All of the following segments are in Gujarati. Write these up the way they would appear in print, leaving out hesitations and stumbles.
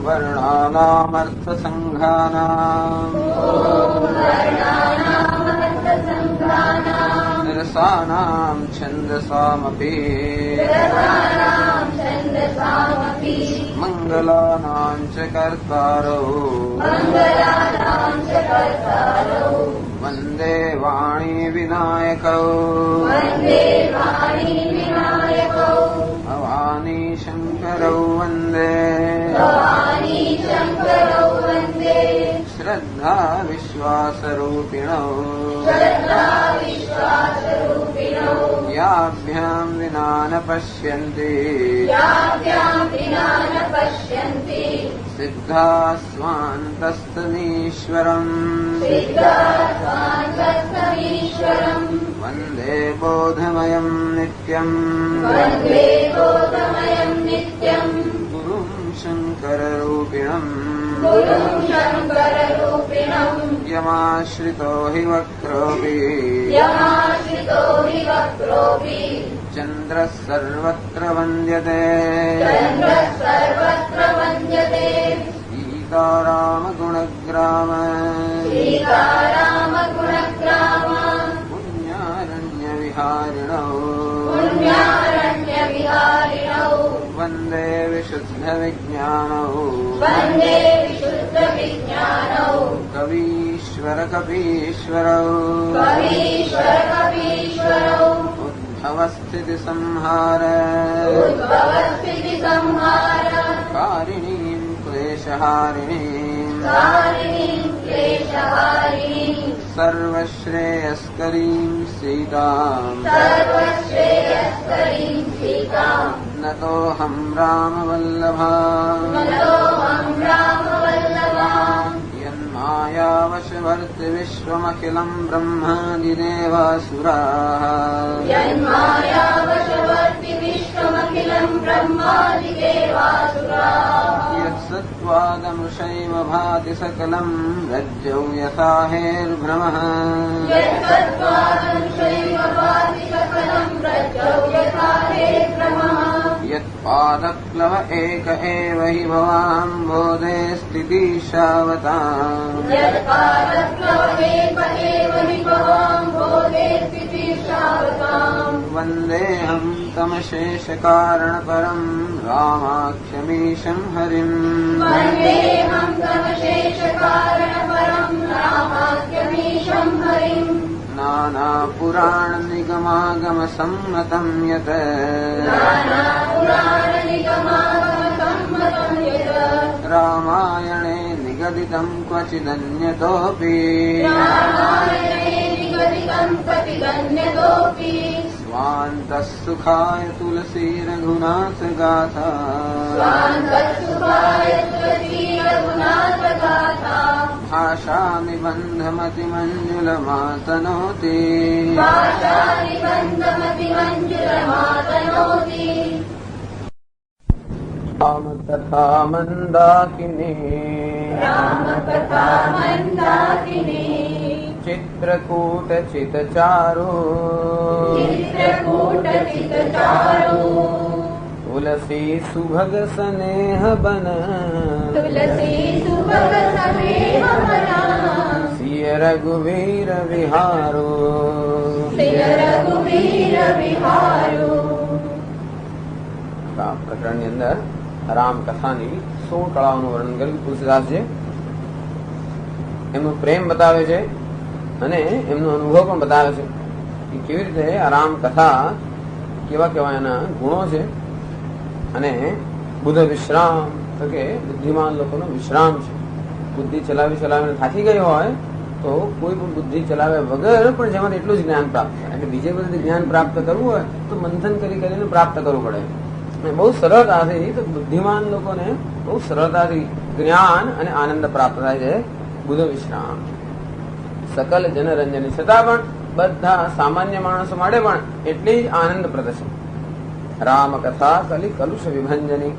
वर्णानामर्थसङ्घानाम् रसानां छन्दसामपि मङ्गलानां च कर्तारौ वन्दे वाणी विनायकौ भवानी शङ्करौ वन्दे श्रद्धा विश्वासरूपिणौ याभ्यां विना न पश्यन्ति सिद्धा स्वान्तस्तमीश्वरम् वन्दे बोधमयं नित्यम् गुरुं शङ्कररूपिणम् यमाश्रितो हि वक्रोऽपि चन्द्रः सर्वत्र वन्द्यते सीतारामगुणग्राम पुण्यारण्यविहारिणौ वन्दे विशुद्धविज्ञानौ कवीश्वरकपीश्वरौ उद्भवस्थितिसंहार कारिणीं क्लेशहारिणीं सर्वश्रेयस्करीं सीताम् नतोऽहं रामवल्लभा यन्मायावशवर्ति विश्वमखिलं ब्रह्मादिदेवासुराः यत्सत्त्वादमृषैव भाति सकलं रज्जौ यथा हेर्भ्रमः यत्पादप्लव एक एव हि भवाम्भोधे स्थितिशावताम् वन्देऽहं तमशेषकारणपरं रामाख्यमीशं हरिम् नानापुराणनिगमागमसम्मतं यत् रामायणे निगदितं क्वचिदन्यतोऽपि स्वान्तः सुखाय तुलसी रघुनाथ गाथा भाषानिबन्धमतिमञ्जुलमातनोति रामकथा मन्दाकिनी चित्रकूटचितचारु तुलसी सुभग स्नेह बन सिय रघुवीर विहारो પ્રકરણની અંદર રામકથાની 16 કળાઓનું વર્ણન કર્યું તુલસીદાસજી. એમનો પ્રેમ બતાવે છે અને એમનો અનુભવ પણ બતાવે છે કે કેવી રીતે આ રામકથા કેવા કેવા એના ગુણો છે. અને બુદ્ધ વિશ્રામ તો કે બુદ્ધિમાન લોકોનો વિશ્રામ છે. બુદ્ધિ ચલાવીને થાકી ગઈ હોય તો કોઈ પણ બુદ્ધિ ચલાવ્યા વગર પણ જેમાંથી એટલું જ જ્ઞાન પ્રાપ્ત થાય. એટલે બીજે બધે જ્ઞાન પ્રાપ્ત કરવું હોય તો મંથન કરીને પ્રાપ્ત કરવું પડે. બહુ સરળતાથી તો બુદ્ધિમાન લોકોને બહુ સરળતાથી જ્ઞાન અને આનંદ પ્રાપ્ત થાય છે. બુદ્ધ વિશ્રામ સકલ જનરંજની છતાં પણ બધા સામાન્ય માણસો માટે પણ એટલી જ આનંદપ્રદ છે. રામકથા કલી કલુષ વિભંજની,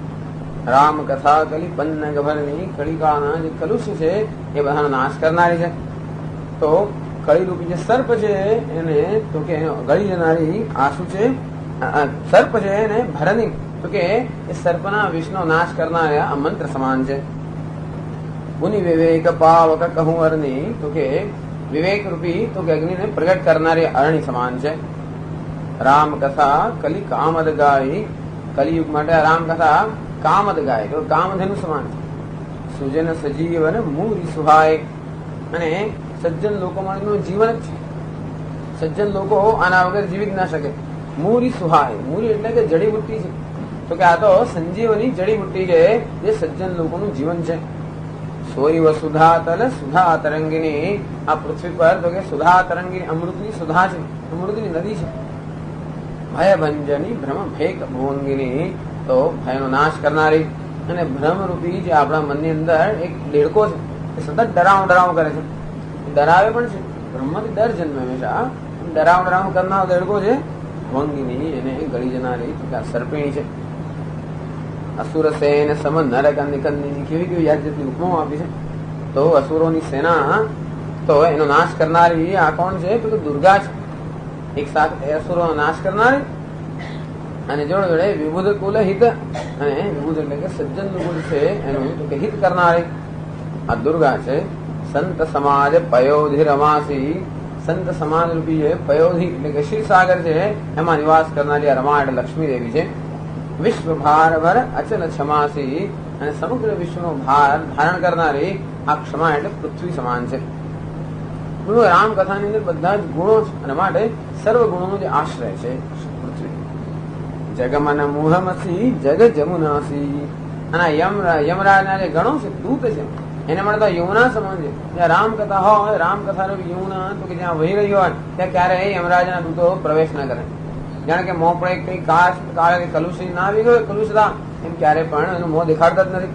રામકથા કલી પન્ન ગભરની, કલિકાના જે કલુષ છે એ બધાનો નાશ કરનારી છે. તો કળીરૂપી જે સર્પ છે એને તો કે ગળી જનારી આંસુ છે, સર્પ છે એને ભરની તો કે એ સર્પના વિષનો નાશ કરનારા આ મંત્ર સમાન છે. મુનિ વિવેક પાવક કહું અરણી, તો કે વિવેક રૂપી તો કે અગ્નિને પ્રગટ કરનારી અરણી સમાન છે. રામ કથા કલી કામદ ગાય, કલિયુગ માટે રામ કથા કામદ ગાય તો કામધેનુ સમાન છે. સુજન સજીવન મૂરી સુહાય, અને સજ્જન લોકો માટેનું જીવન જ છે. સજ્જન લોકો આના વગર જીવિત ના શકે. મૂરી સુહાય, મૂરી એટલે કે જડીબુટ્ટી છે. તો કે આ તો સંજીવની જડીબુટ્ટી છે જે સજ્જન લોકોનું જીવન છે. સોરી વસુધા તલ સુધા તરંગિની, આ પૃથ્વી પર તો કે સુધા તરંગિની અમૃતની સુધા છે, અમૃતની નદી છે. ભય ભંજની ભ્રમ ભેક ભોંગિની, તો ભયનો નાશ કરનારી અને ભ્રમરૂપી જે આપણા મનની અંદર એક દેડકો છે એ સતત ડરાવ કરે છે, ડરાવે પણ છે. બ્રહ્મથી ડર જન્મે હંમેશા, ડરાવ કરનારો દેડકો છે. ભોંગિની એને ગળી જનારી સર્પિણી છે. અસુર સેન સમ નરક નિકંદની, કેવી યાદ જેટલી ઉપમાઓ આપી છે. તો અસુરોની સેના તો એનો નાશ કરનારી આ કોણ છે? તો દુર્ગા છે. એક સાથે અસુરો નાશ કરનારી અને જોડે વિબુધ કુલ હિત, અને વિબુધ એટલે કે સજ્જન લોકો છે એનું તો કે હિત કરનારી આ દુર્ગા છે. સંત સમાજ પયોધિ રમાસી, સંત સમાજ રૂપી છે પયોધિ એટલે કે ક્ષીરસાગર છે એમાં નિવાસ કરનારી રમા એટલે લક્ષ્મી દેવી છે. વિશ્વ ભાર ભર અચલ ક્ષમાસી, અને સમગ્ર વિશ્વનો ભાર ધારણ કરનારી આ ક્ષમા એટલે પૃથ્વી સમાન છે. રામકથાની અંદર બધા જ ગુણો છે અને માટે સર્વ ગુણોનો જે આશ્રય છે પૃથ્વી. જગમન મુહમસી જગ જમુનાસી, અને યમરાજના જે ગણો છે દૂત છે એને મળે તો યમુના સમાન છે. જ્યાં રામકથા હોય, રામકથા યમુના તો કે જ્યાં વહી રહ્યો હોય ત્યાં ક્યારેય યમરાજના દૂતો પ્રવેશ ના કરે. જાણે કે મોં પડે કઈ કાચ કાળે કલુષી ના આવી ગયો, કલુષતા એમ ક્યારે પણ એનું મોં દેખાડતા જ નથી.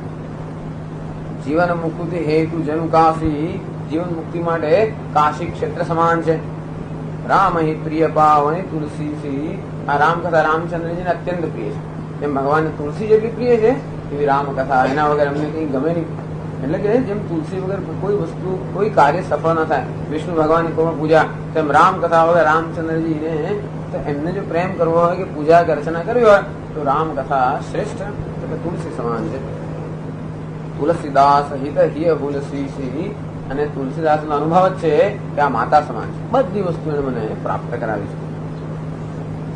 જીવન મુક્તિ હેતુ જનુ કાશી, જીવન મુક્તિ માટે કાશી ક્ષેત્ર સમાન છે. રામ હિ પ્રિય પાવની તુલસી, આ રામકથા રામચંદ્રજીને અત્યંત પ્રિય છે. જેમ ભગવાન તુલસી જેટલી પ્રિય છે એવી રામકથા, એના વગર અમને કઈ ગમે નહીં. એટલે કે જેમ તુલસી વગર કોઈ વસ્તુ કોઈ કાર્ય સફળ ન થાય, વિષ્ણુ ભગવાનની કોઈ પૂજા, તેમ રામકથા વગર રામચંદ્રજીને તો એમને જો પ્રેમ કરવો હોય કે પૂજા કે અર્ચના કરવી હોય તો રામકથા શ્રેષ્ઠ તો કે તુલસી સમાન છે. તુલસીદાસ હિત હિય હુલસી, અને તુલસીદાસ નો અનુભવ જ છે કે આ માતા સમાન છે. બધી વસ્તુ એને મને પ્રાપ્ત કરાવી છે.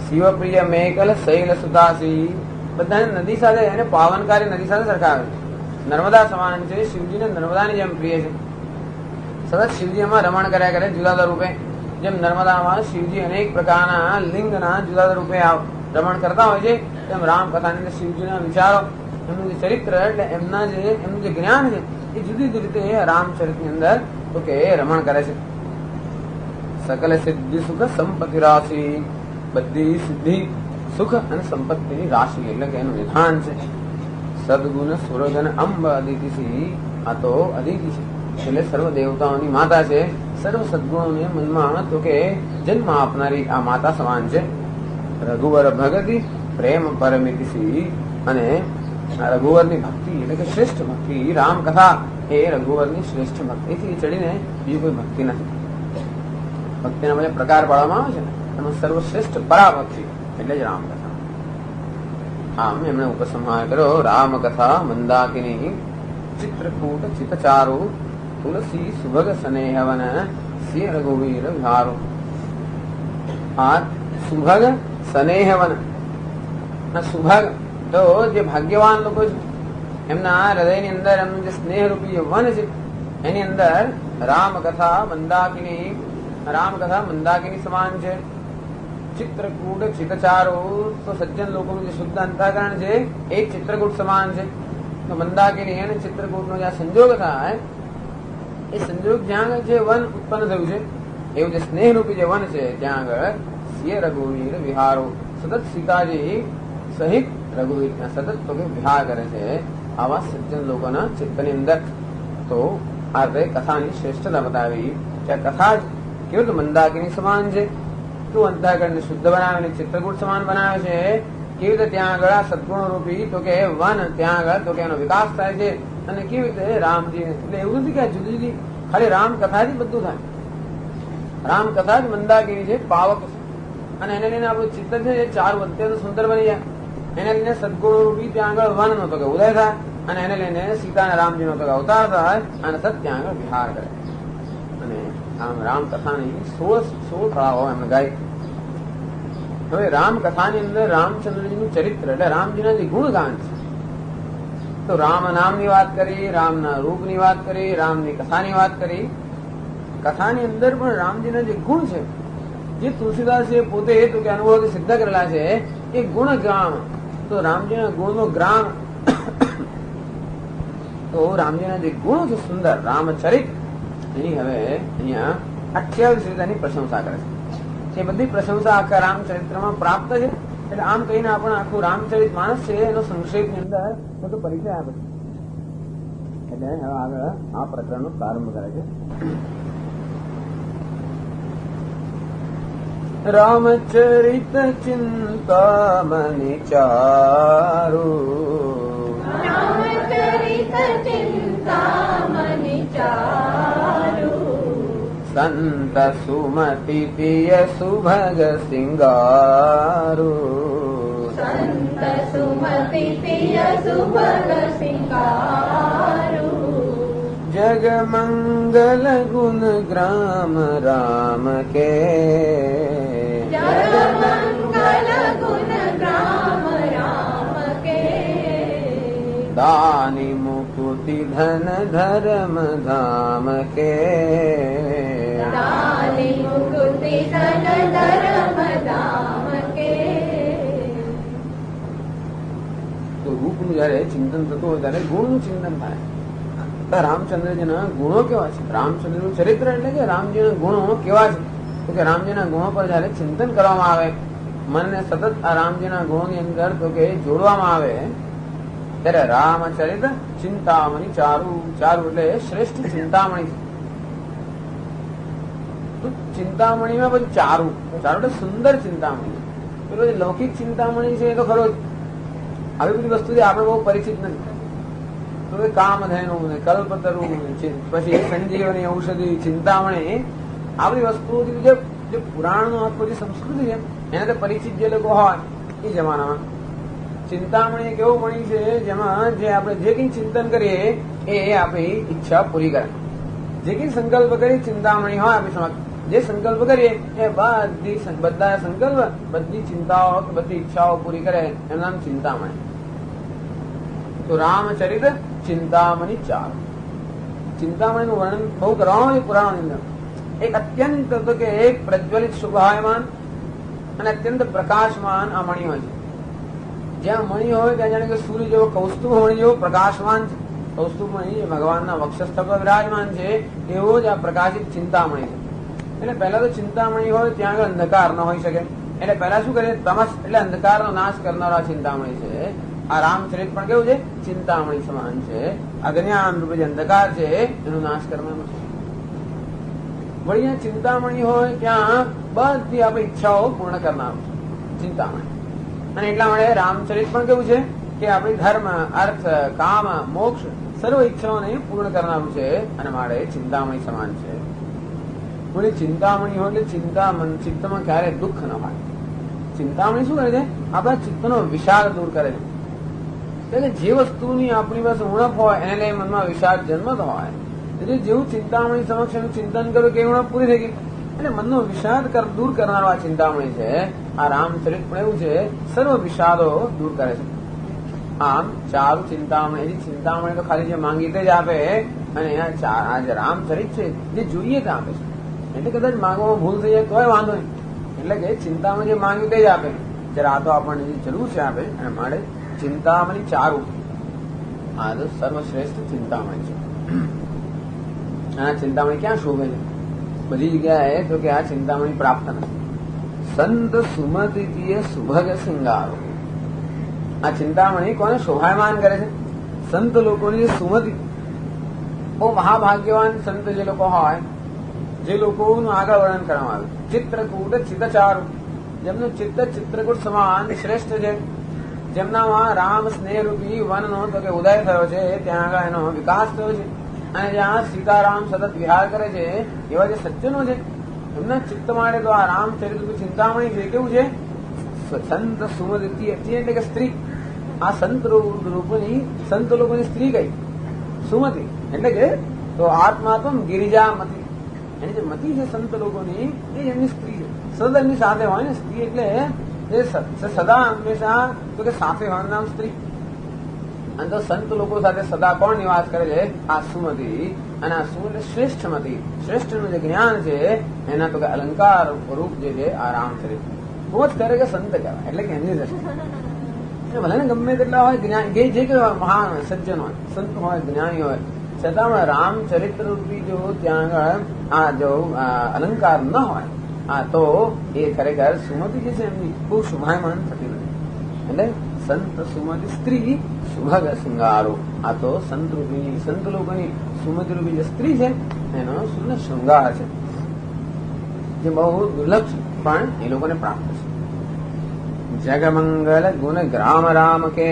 શિવપ્રિય મેકલ શૈલ સુદાસી, બધાને નદી સાથે એને પાવનકારી નદી સાથે સરખાવે છે. નર્મદા સમાન છે, શિવજીને નર્મદાની જેમ પ્રિય છે. સતત શિવજી એમાં રમણ કર્યા કરે જુદા જુદા રૂપે. જેમ નર્મદામાં શિવજી અનેક પ્રકારના લિંગના જુદા જુદા રૂપે રમણ કરતા હોય છે, તેમ રામકથાની અંદર શિવજીના વિચારો, એમનું જે ચરિત્ર એટલે એમનું જે જ્ઞાન છે એ જુદી જુદી રીતે રામચરિતની અંદર તો કે રમણ કરે છે. સકલ સિદ્ધિ સુખ સંપત્તિ રાશિ, બધી સિદ્ધિ સુખ અને સંપત્તિની રાશિ એટલે કે એનું નિધાન છે. સદગુણ સુરગન અંબ અદિતિ, આ તો અદિતિ છે એટલે સર્વ દેવતાઓની માતા છે. સર્વ સદગુણોને મનમાં તો કે જન્મ આપનારી આ માતા સમાન છે. રઘુવર ભગતિ પ્રેમ પરમિતિ, અને રઘુવરની ભક્તિ એટલે કે શ્રેષ્ઠ ભક્તિ રામકથા એ રઘુવરની શ્રેષ્ઠ ભક્તિથી ચડીને બીજી કોઈ ભક્તિ નથી. ભક્તિના બધા પ્રકાર પાડવામાં આવે છે ને, એમાં સર્વશ્રેષ્ઠ પરાભક્તિ એટલે જ રામકથા. આમ એમણે ઉપસંહાર કર્યો. રામકથા મંદાકિની ચિત્રકૂટ ચિતચારુ, તુલસી સુભગ સ્નેહવન સિંહ રઘુવીર વિહારો. આ સુભગ સ્નેહવન, સુભગ તો જે ભાગ્યવાન લોકો છે એમના હૃદયની અંદર એમનું જે સ્નેહરૂપી વન છે એની અંદર રામકથા મંદાકિની સમાન છે. ચિત્રકૂટ ચિતચારો, તો સજ્જન લોકોનું જે શુદ્ધ અંતઃકરણ છે એ ચિત્રકૂટ સમાન છે. તો મંદાકિની અને ચિત્રકૂટનો જ્યાં સંજોગ થાય એ સંજોગ જ્યાં આગળ જે વન ઉત્પન્ન થયું છે એવું જે સ્નેહરૂપી જે વન છે ત્યાં આગળ સિંહ રઘુવીર વિહારો, સતત સીતાજી સહિત રઘુવીર સતત તો વિહાર કરે છે આવા સજ્જન લોકોના ચિત્તની અંદર. તો આ કથાની શ્રેષ્ઠતા બતાવી કે આ કથા જ કેવું તો મંદાકિની સમાન છે. તો અંતઃકરણને શુદ્ધ બનાવે, ચિત્રકૂટ સમાન બનાવે છે. કેવી રીતે ત્યાં આગળ સદગુણ રૂપી તો કે વન ત્યાં આગળ તો કે એનો વિકાસ થાય છે. અને કેવી રીતે રામજી એટલે એવું નથી કે જુદી જુદી ખાલી રામકથાથી બધું થાય. રામકથા જ મંદાકિની છે, પાવક છે, અને એને લઈને આપણું ચિત્ત છે એ ચાર અત્યંત સુંદર બની જાય. એને લઈને સદગુણો રૂપી ત્યાં આગળ વનનો તો કે ઉદય થાય, અને એને લઈને સીતા અને રામજીનો તો કે અવતાર થાય, અને સત ત્યાં આગળ વિહાર કરે. અને આમ રામકથાની 16 કળાઓ એમને ગાઈ. હવે રામકથાની અંદર રામચંદ્રજીનું ચરિત્ર એટલે રામજીના જે ગુણગાન છે, તો રામ નામની વાત કરી, રામના રૂપની વાત કરી, રામની કથાની વાત કરી. કથાની અંદર પણ રામજીના જે ગુણ છે, જે તુલસીદાસે પોતે તો કે અનુભવથી સિદ્ધ કરેલા છે, એ ગુણ ગ્રામ. તો રામજીના ગુણનો ગ્રામ, તો રામજીના જે ગુણો છે સુંદર રામચરિત, એની હવે અહીંયા 28 રીતે એની પ્રશંસા કરે છે. એ બધી પ્રશંસા આખા રામચરિત્રમાં પ્રાપ્ત છે. એટલે આમ કહીને આપણે આખું રામચરિત માનસ છે એનો સંક્ષેપની અંદર બધો પરિચય આપે છે. એટલે હવે આગળ આ પ્રકરણનો પ્રારંભ કરે છે. રામચરિત ચિંતામણિ ચારુ, રામચરિત ચિંતામણિ ચારુ, સંત સુમતિ પિય સુભગ સિંગારુ, સંત સુમતિ પિય સુભગ સિંગારુ, જગ મંગલ ગુણ ગ્રામ રામ કે, જગ મંગલ ગુણ ગ્રામ રામ કે, દાની મુકુતિ ધન ધર્મ ધામ કે, દાની મુકુતિ ધન ધર્મ ધામ કે. તો રૂપનું જયારે ચિંતન થતું હોય ત્યારે ગુણનું ચિંતન થાય. રામચંદ્રજીના ગુણો કેવા છે, રામચંદ્રનું ચરિત્ર એટલે કે રામજીના ગુણો કેવા છે, તો કે રામજીના ગુણો પર જયારે ચિંતન કરવામાં આવે, મનને સતત આ રામજીના ગુણોની અંદર તો કે જોડવામાં આવે, ત્યારે રામચરિત ચિંતામણી ચારુ. ચારુ એટલે શ્રેષ્ઠ ચિંતામણી છે. તો ચિંતામણીમાં પછી ચારુ, ચારુ એટલે સુંદર ચિંતામણી. પેલો જે લૌકિક ચિંતામણી છે એ તો ખરો જ, આવી બધી વસ્તુથી આપણે બહુ પરિચિત નથી. તો કામધેનુ ને કલ્પતરુ, પછી સંજીવની ઔષધિ, ચિંતામણી, આ બધી વસ્તુઓથી જે પુરાણનો આખો જે સંસ્કૃતિ છે એનાથી પરિચિત જે લોકો હોય એ જમાનામાં ચિંતામણી એક એવું મણી છે જેમાં જે આપણે જે કંઈ ચિંતન કરીએ એ આપણી ઈચ્છા પૂરી કરે. જે કંઈ સંકલ્પ કરીએ ચિંતામણી હોય આપણી સમક્ષ, જે સંકલ્પ કરીએ એ બધા સંકલ્પ, બધી ચિંતાઓ, બધી ઈચ્છાઓ પૂરી કરે, એનું નામ ચિંતામણી. તો રામચરિત ચિંતામણી ચાર. ચિંતામણીનું વર્ણન બહુ કરવાનું છે પુરાણની અંદર. એક અત્યંત તો કે એક પ્રજ્વલિત શુભાયમાન અને અત્યંત પ્રકાશમાન આ મણી હોય છે. જ્યાં મણી હોય ત્યાં જાણે કે સૂર્ય જેવો કૌસ્તુભ મણી જેવો પ્રકાશમાન છે. કૌસ્તુભ મણી ભગવાનના વક્ષસ્થળ પર વિરાજમાન છે, એવો જ આ પ્રકાશિત ચિંતામણી છે. એટલે પહેલા તો ચિંતામણી હોય ત્યાં આગળ અંધકાર ન હોઈ શકે. એટલે પહેલા શું કરીએ, તમસ એટલે અંધકારનો નાશ કરનારા ચિંતામણી છે. આ રામચરિત પણ કેવું છે, ચિંતામણી સમાન છે. અજ્ઞાન રૂપે જે અંધકાર છે એનો નાશ કરવાનો છે. વળી અહીંયા ચિંતામણી હોય ત્યાં બધી આપણી ઈચ્છાઓ પૂર્ણ કરનારું છે ચિંતામણી. અને એટલા માટે રામચરિત પણ કેવું છે કે આપણી ધર્મ, અર્થ, કામ, મોક્ષ સર્વ ઈચ્છાઓને પૂર્ણ કરનારું છે, અને માટે ચિંતામણી સમાન છે. વળી ચિંતામણી હોય એટલે ચિત્તમાં ક્યારે દુઃખ ન હોય. ચિંતામણી શું કરે છે, આપણા ચિત્તનો વિષાદ દૂર કરે છે. એટલે જે વસ્તુની આપણી પાસે ઉણપ હોય એને લઈ મનમાં વિષાદ જન્મતો હોય, એટલે જેવું ચિંતામણી સમક્ષ એનું ચિંતન કર્યું કે ઉણપ પૂરી થઈ ગઈ. એટલે મનનો વિષાદ દૂર કરનારો આ ચિંતામણી છે. આ રામચરિત પણ એવું છે, સર્વ વિષાદો દૂર કરે છે. આમ ચારુ ચિંતામણી, ચિંતામણી તો ખાલી જે માંગી તે જ આપે, અને આ જે રામચરિત છે જે જોઈએ તે આપે છે. એટલે કદાચ માંગવામાં ભૂલ થઈ જાય તોય વાંધો નહીં. એટલે કે ચિંતામણી જે માંગ્યું તે જ આપે. જયારે આ તો આપણને જે જરૂર છે આપે, અને માટે ચિંતામણી ચારુ આ તો સર્વશ્રેષ્ઠ ચિંતામણી છે. આ ચિંતામણી ક્યાં શોભે છે? બધી જગ્યાએ તો કે આ ચિંતામણી પ્રાપ્ત નથી. સંત સુમતિથીએ સુભગ સિંગારો. આ ચિંતામણી કોને શોભાયમાન કરે છે? સંત લોકોની જે સુમતિ, બહુ મહાભાગ્યવાન સંત જે લોકો હોય, જે લોકોનું આગળ વર્ણન કરવામાં આવ્યું. ચિત્રકૂટ ચિત્તચારુ, જેમનું ચિત્ત ચિત્રકૂટ સમાન શ્રેષ્ઠ છે, જેમનામાં રામ સ્નેહ રૂપી વનનો તો કે ઉદય થયો છે, ત્યાં આગળ એનો વિકાસ થયો છે, અને જ્યાં સીતારામ સતત વિહાર કરે છે એવા જે સજ્જનો છે એમના ચિત્ત માટે તો આ રામચરિત ચિંતામણી છે. કેવું છે? સંત સુમતિ એટલે કે સ્ત્રી આ સંત લોકોની સ્ત્રી કઈ? સુમતિ. એટલે કે તો આત્માત્મ ગિરિજામતી, એની જે મતિ છે સંત લોકોની એ એમની સ્ત્રી છે. સદા એમની સાથે હોય ને સ્ત્રી એટલે એ સદા હંમેશા તો કે સાથે હોવાનું નામ સ્ત્રી. અને તો સંત લોકો સાથે સદા કોણ નિવાસ કરે છે? આ સુમતિ. અને આ સુમતિ એટલે શ્રેષ્ઠમતી, શ્રેષ્ઠનું જે જ્ઞાન છે એના તો કે અલંકાર રૂપ જે છે આ રામચરિત બહુ જ કરે કે સંત કહેવાય. એટલે કે એમની દ્રષ્ટિ ભલે ને ગમે તેટલા હોય જ્ઞાન જે કે મહાન સજ્જન હોય, સંત હોય, જ્ઞાની હોય, છતાં રામચરિત્ર રૂપી જો ત્યાં આગળ આ જો અલંકાર ન હોય આ તો એ ખરેખર સુમતિ જે છે એમની બહુ શુભાયમાન થતી નથી. એટલે સંત સુમતિ સ્ત્રી સુભગ શૃંગારો. આ તો સંત રૂપી સંત લોકોની સુમતિ રૂપી જે સ્ત્રી છે એનો સુંદર શૃંગાર છે જે બહુ દુર્લભ છે પણ એ લોકોને પ્રાપ્ત છે. જગમંગલ ગુણગ્રામ રામ કે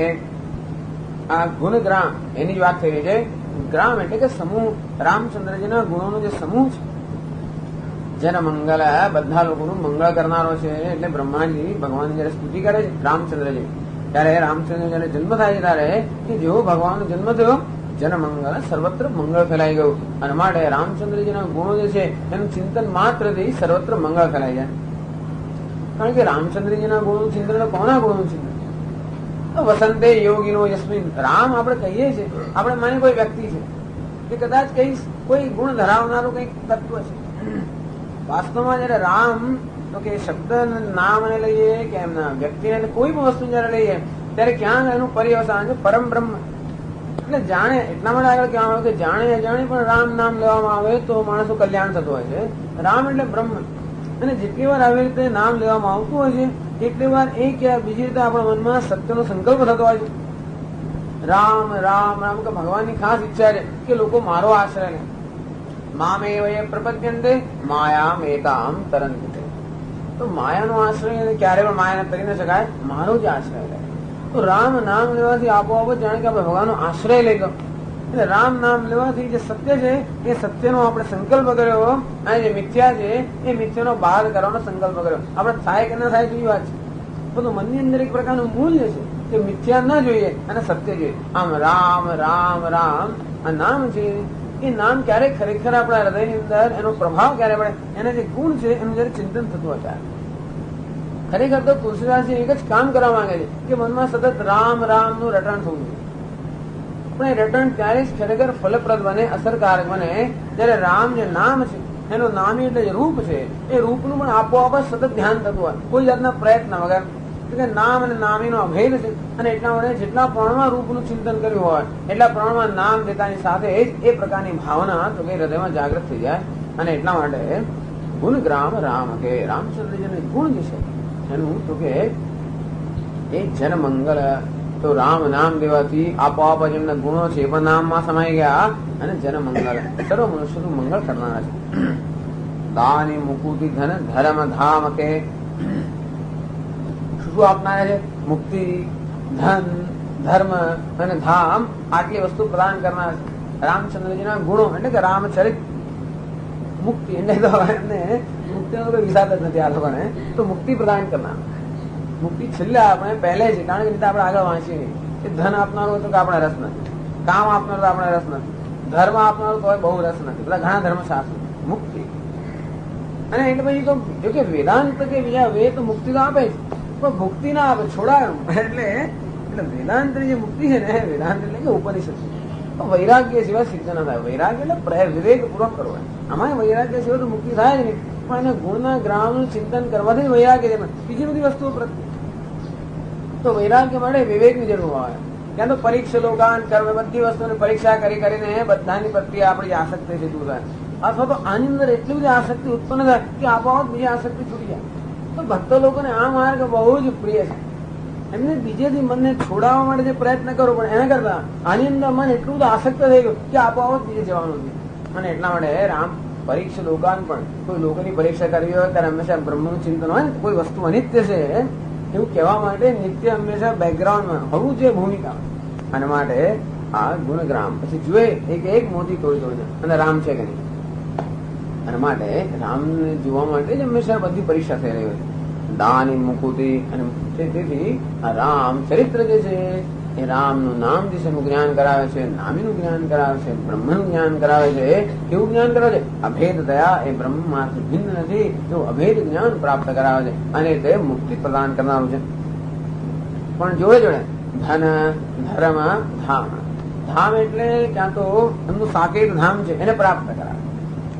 આ ગુણગ્રામ એની જ વાત થઈ રહી છે. ગ્રામ એટલે કે સમૂહ, રામચંદ્રજીના ગુણોનો જે સમૂહ છે. જેના મંગલ બધા લોકોનું મંગળ કરનારો છે. એટલે બ્રહ્માજી ભગવાનની જયારે સ્તુતિ કરે છે રામચંદ્રજી, ત્યારે રામચંદ્ર જયારે જન્મ થાય છે ત્યારે કે જેવો ભગવાનનો જન્મ થયો જન મંગળ સર્વત્ર મંગળ ફેલાઈ ગયું. અને માટે રામચંદ્રજીના ગુણો જે છે એનું ચિંતન માત્રથી સર્વત્ર મંગળ ફેલાઈ જાય. કારણ કે રામચંદ્રજીના ગુણોનું ચિંતન કોના ગુણોનું ચિંતન? વસંતે યોગીનો યસ્મિન. રામ આપણે કહીએ છીએ, આપણે માની કોઈ વ્યક્તિ છે કે કદાચ કઈ કોઈ ગુણ ધરાવનારું કઈક તત્વ છે. વાસ્તવમાં જયારે રામ તો કે શબ્દ નામ ને લઈએ કે એમના વ્યક્તિને કોઈ પણ વસ્તુ જયારે લઈએ ત્યારે ક્યાં એનું પર્યવસાન છે પરમ બ્રહ્મ. એટલે જાણે એટલા માટે આગળ કહેવામાં આવે કે જાણે અજાણે પણ રામ નામ લેવામાં આવે તો માણસો કલ્યાણ થતું હોય છે. રામ એટલે બ્રહ્મ. અને જેટલી વાર આવી રીતે નામ લેવામાં આવતું હોય છે એટલી વાર એ કે બીજી રીતે આપણા મનમાં સત્યનો સંકલ્પ થતો હોય છે. રામ રામ રામ કે ભગવાનની ખાસ ઈચ્છા છે કે લોકો મારો આશ્રય લે. મામેવ પ્રપદ્યન્તે માયામ એકામ તરંતે. તો માયાનો આશ્રય ક્યારે પણ માયાને તરી ન શકાય, મારો જ આશ્રય લે. તો રામ નામ લેવાથી આપોઆપ જ જાણે કે આપણે ભગવાનનો આશ્રય લઈ ગયો. એટલે રામ નામ લેવાથી જે સત્ય છે એ સત્યનો આપણે સંકલ્પ કર્યો અને જે મિથ્યા છે એ મિથ્યાનો બાદ કરવાનો સંકલ્પ કર્યો. આપણે થાય કે ના થાય એવી વાત છે. બધું મનની અંદર એક પ્રકારનું મૂલ્ય છે કે મિથ્યા ન જોઈએ અને સત્ય જોઈએ. આમ રામ રામ રામ આ નામ છે એ નામ ક્યારેક ખરેખર આપણા હૃદયની અંદર એનો પ્રભાવ ક્યારે પડે, એના જે ગુણ છે એનું જયારે ચિંતન થતું હોય ત્યારે ખરેખર તો તુલસીદાસજી એક જ કામ કરવા માંગે છે કે મનમાં સતત રામ રામ નું રટણ થવું જોઈએ. પણ એ રટણ ત્યારે જ ખરેખર ફલપ્રદ બને, અસરકારક બને જયારે રામ જે નામ છે એનું નામી એટલે જે રૂપ છે એ રૂપનું પણ આપોઆપ સતત ધ્યાન થતું હોય કોઈ જાતના પ્રયત્ન વગર. કે નામ અને નામીનો અભેદ છે અને એટલા માટે જેટલા પ્રમાણમાં રૂપનું ચિંતન કર્યું હોય એટલા પ્રમાણમાં નામ લેતાની સાથે જ એ પ્રકારની ભાવના તો કે હૃદયમાં જાગૃત થઈ જાય. અને એટલા માટે ગુણગ્રામ રામ કે રામચંદ્રજીને ગુણ જે છે એનું તો કે એ જન મંગળ. તો રામ નામ દેવાથી આપોઆપ જ એમના ગુણો છે એ પણ નામમાં સમાઈ ગયા અને જન મંગળ સર્વ મનુષ્યનું મંગળ કરનારા છે. દાની મુકુતિ ધન ધર્મ ધામ કે શું આપનારા છે? મુક્તિ, ધન, ધર્મ અને ધામ આટલી વસ્તુ પ્રદાન કરનાર છે. રામચંદ્રજીના ગુણો એટલે કે રામચરિત. મુક્તિ એટલે તો એમને મુક્તિનો કોઈ વિષાદ જ નથી આ લોકોને. તો મુક્તિ પ્રદાન કરનાર. મુક્તિ છેલ્લે આપણે પહેલે છે કારણ કે રીતે આપણે આગળ વાંચીએ નહીં કે ધન આપનારો તો કે આપણે રસ નથી, કામ આપનારો તો આપણે રસ નથી, ધર્મ આપનારો તો બહુ રસ નથી, બધા ઘણા ધર્મશાસ્ત્રો. મુક્તિ અને એટલે પછી તો જો કે વેદાંત કે બીજા વેદ તો મુક્તિ તો આપે છે પણ મુક્તિ ના આપે, છોડાયું. એટલે વેદાંતની જે મુક્તિ છે ને વેદાંત એટલે કે ઉપનિષદ વૈરાગ્ય સિવાય સિદ્ધ ના થાય. વૈરાગ્ય એટલે વિવેક પૂર્વક કરવો. આમાં વૈરાગ્ય સિવાય તો મુક્તિ થાય જ નહીં. પણ એને ગુણના ગ્રામનું ચિંતન કરવાથી વૈરાગ્ય છે. બીજી બધી વસ્તુઓ પ્રત્યે તો વૈરાગ્ય માટે વિવેકની જરૂર હોય. ત્યાં તો પરીક્ષા લોકાન કર્મ બધી વસ્તુની પરીક્ષા કરીને બધાની પ્રત્યે આપણી આસક્તિ છે દૂર થાય. અથવા તો આની અંદર એટલી બધી આસક્તિ ઉત્પન્ન થાય કે આપોઆપ બીજી આસક્તિ છૂટી જાય. તો ભક્તો લોકોને આ માર્ગ બહુ જ પ્રિય છે. એમને બીજેથી મનને છોડાવવા માટે જે પ્રયત્ન કરવો પડે એના કરતા આની અંદર મન એટલું બધું આસક્ત થઈ ગયું કે આપોઆપ બીજે જવાનું છે. અને એટલા માટે રામ પરીક્ષા લોકાન પણ કોઈ લોકોની પરીક્ષા કરવી હોય ત્યારે હંમેશા બ્રહ્મનું ચિંતન હોય ને કોઈ વસ્તુ અનિત્ય છે એવું કહેવા માટે નિત્ય હંમેશા બેકગ્રાઉન્ડમાં હોવું જોઈએ ભૂમિકા. અને માટે આ ગુણગ્રામ પછી જોઈએ એક મોતી તોડીને અને રામ છે કે નહીં. અને માટે રામને જોવા માટે જ હંમેશા બધી પરીક્ષા થઈ રહી હોય. દાની મુકુતિ અને તેથી આ રામ ચરિત્ર જે છે એ રામનું નામ જે છે એનું જ્ઞાન કરાવે છે, નામીનું જ્ઞાન કરાવે છે, બ્રહ્મનું જ્ઞાન કરાવે છે. કેવું જ્ઞાન કરાવે છે? અભેદ દયા એ બ્રહ્મમાંથી ભિન્ન નથી એવું અભેદ જ્ઞાન પ્રાપ્ત કરાવે છે અને તે મુક્તિ પ્રદાન કરનારું છે. પણ જોડે જોડે ધન ધર્મ ધામ. ધામ એટલે ક્યાં તો એમનું સાકેત ધામ છે એને પ્રાપ્ત કરાવે.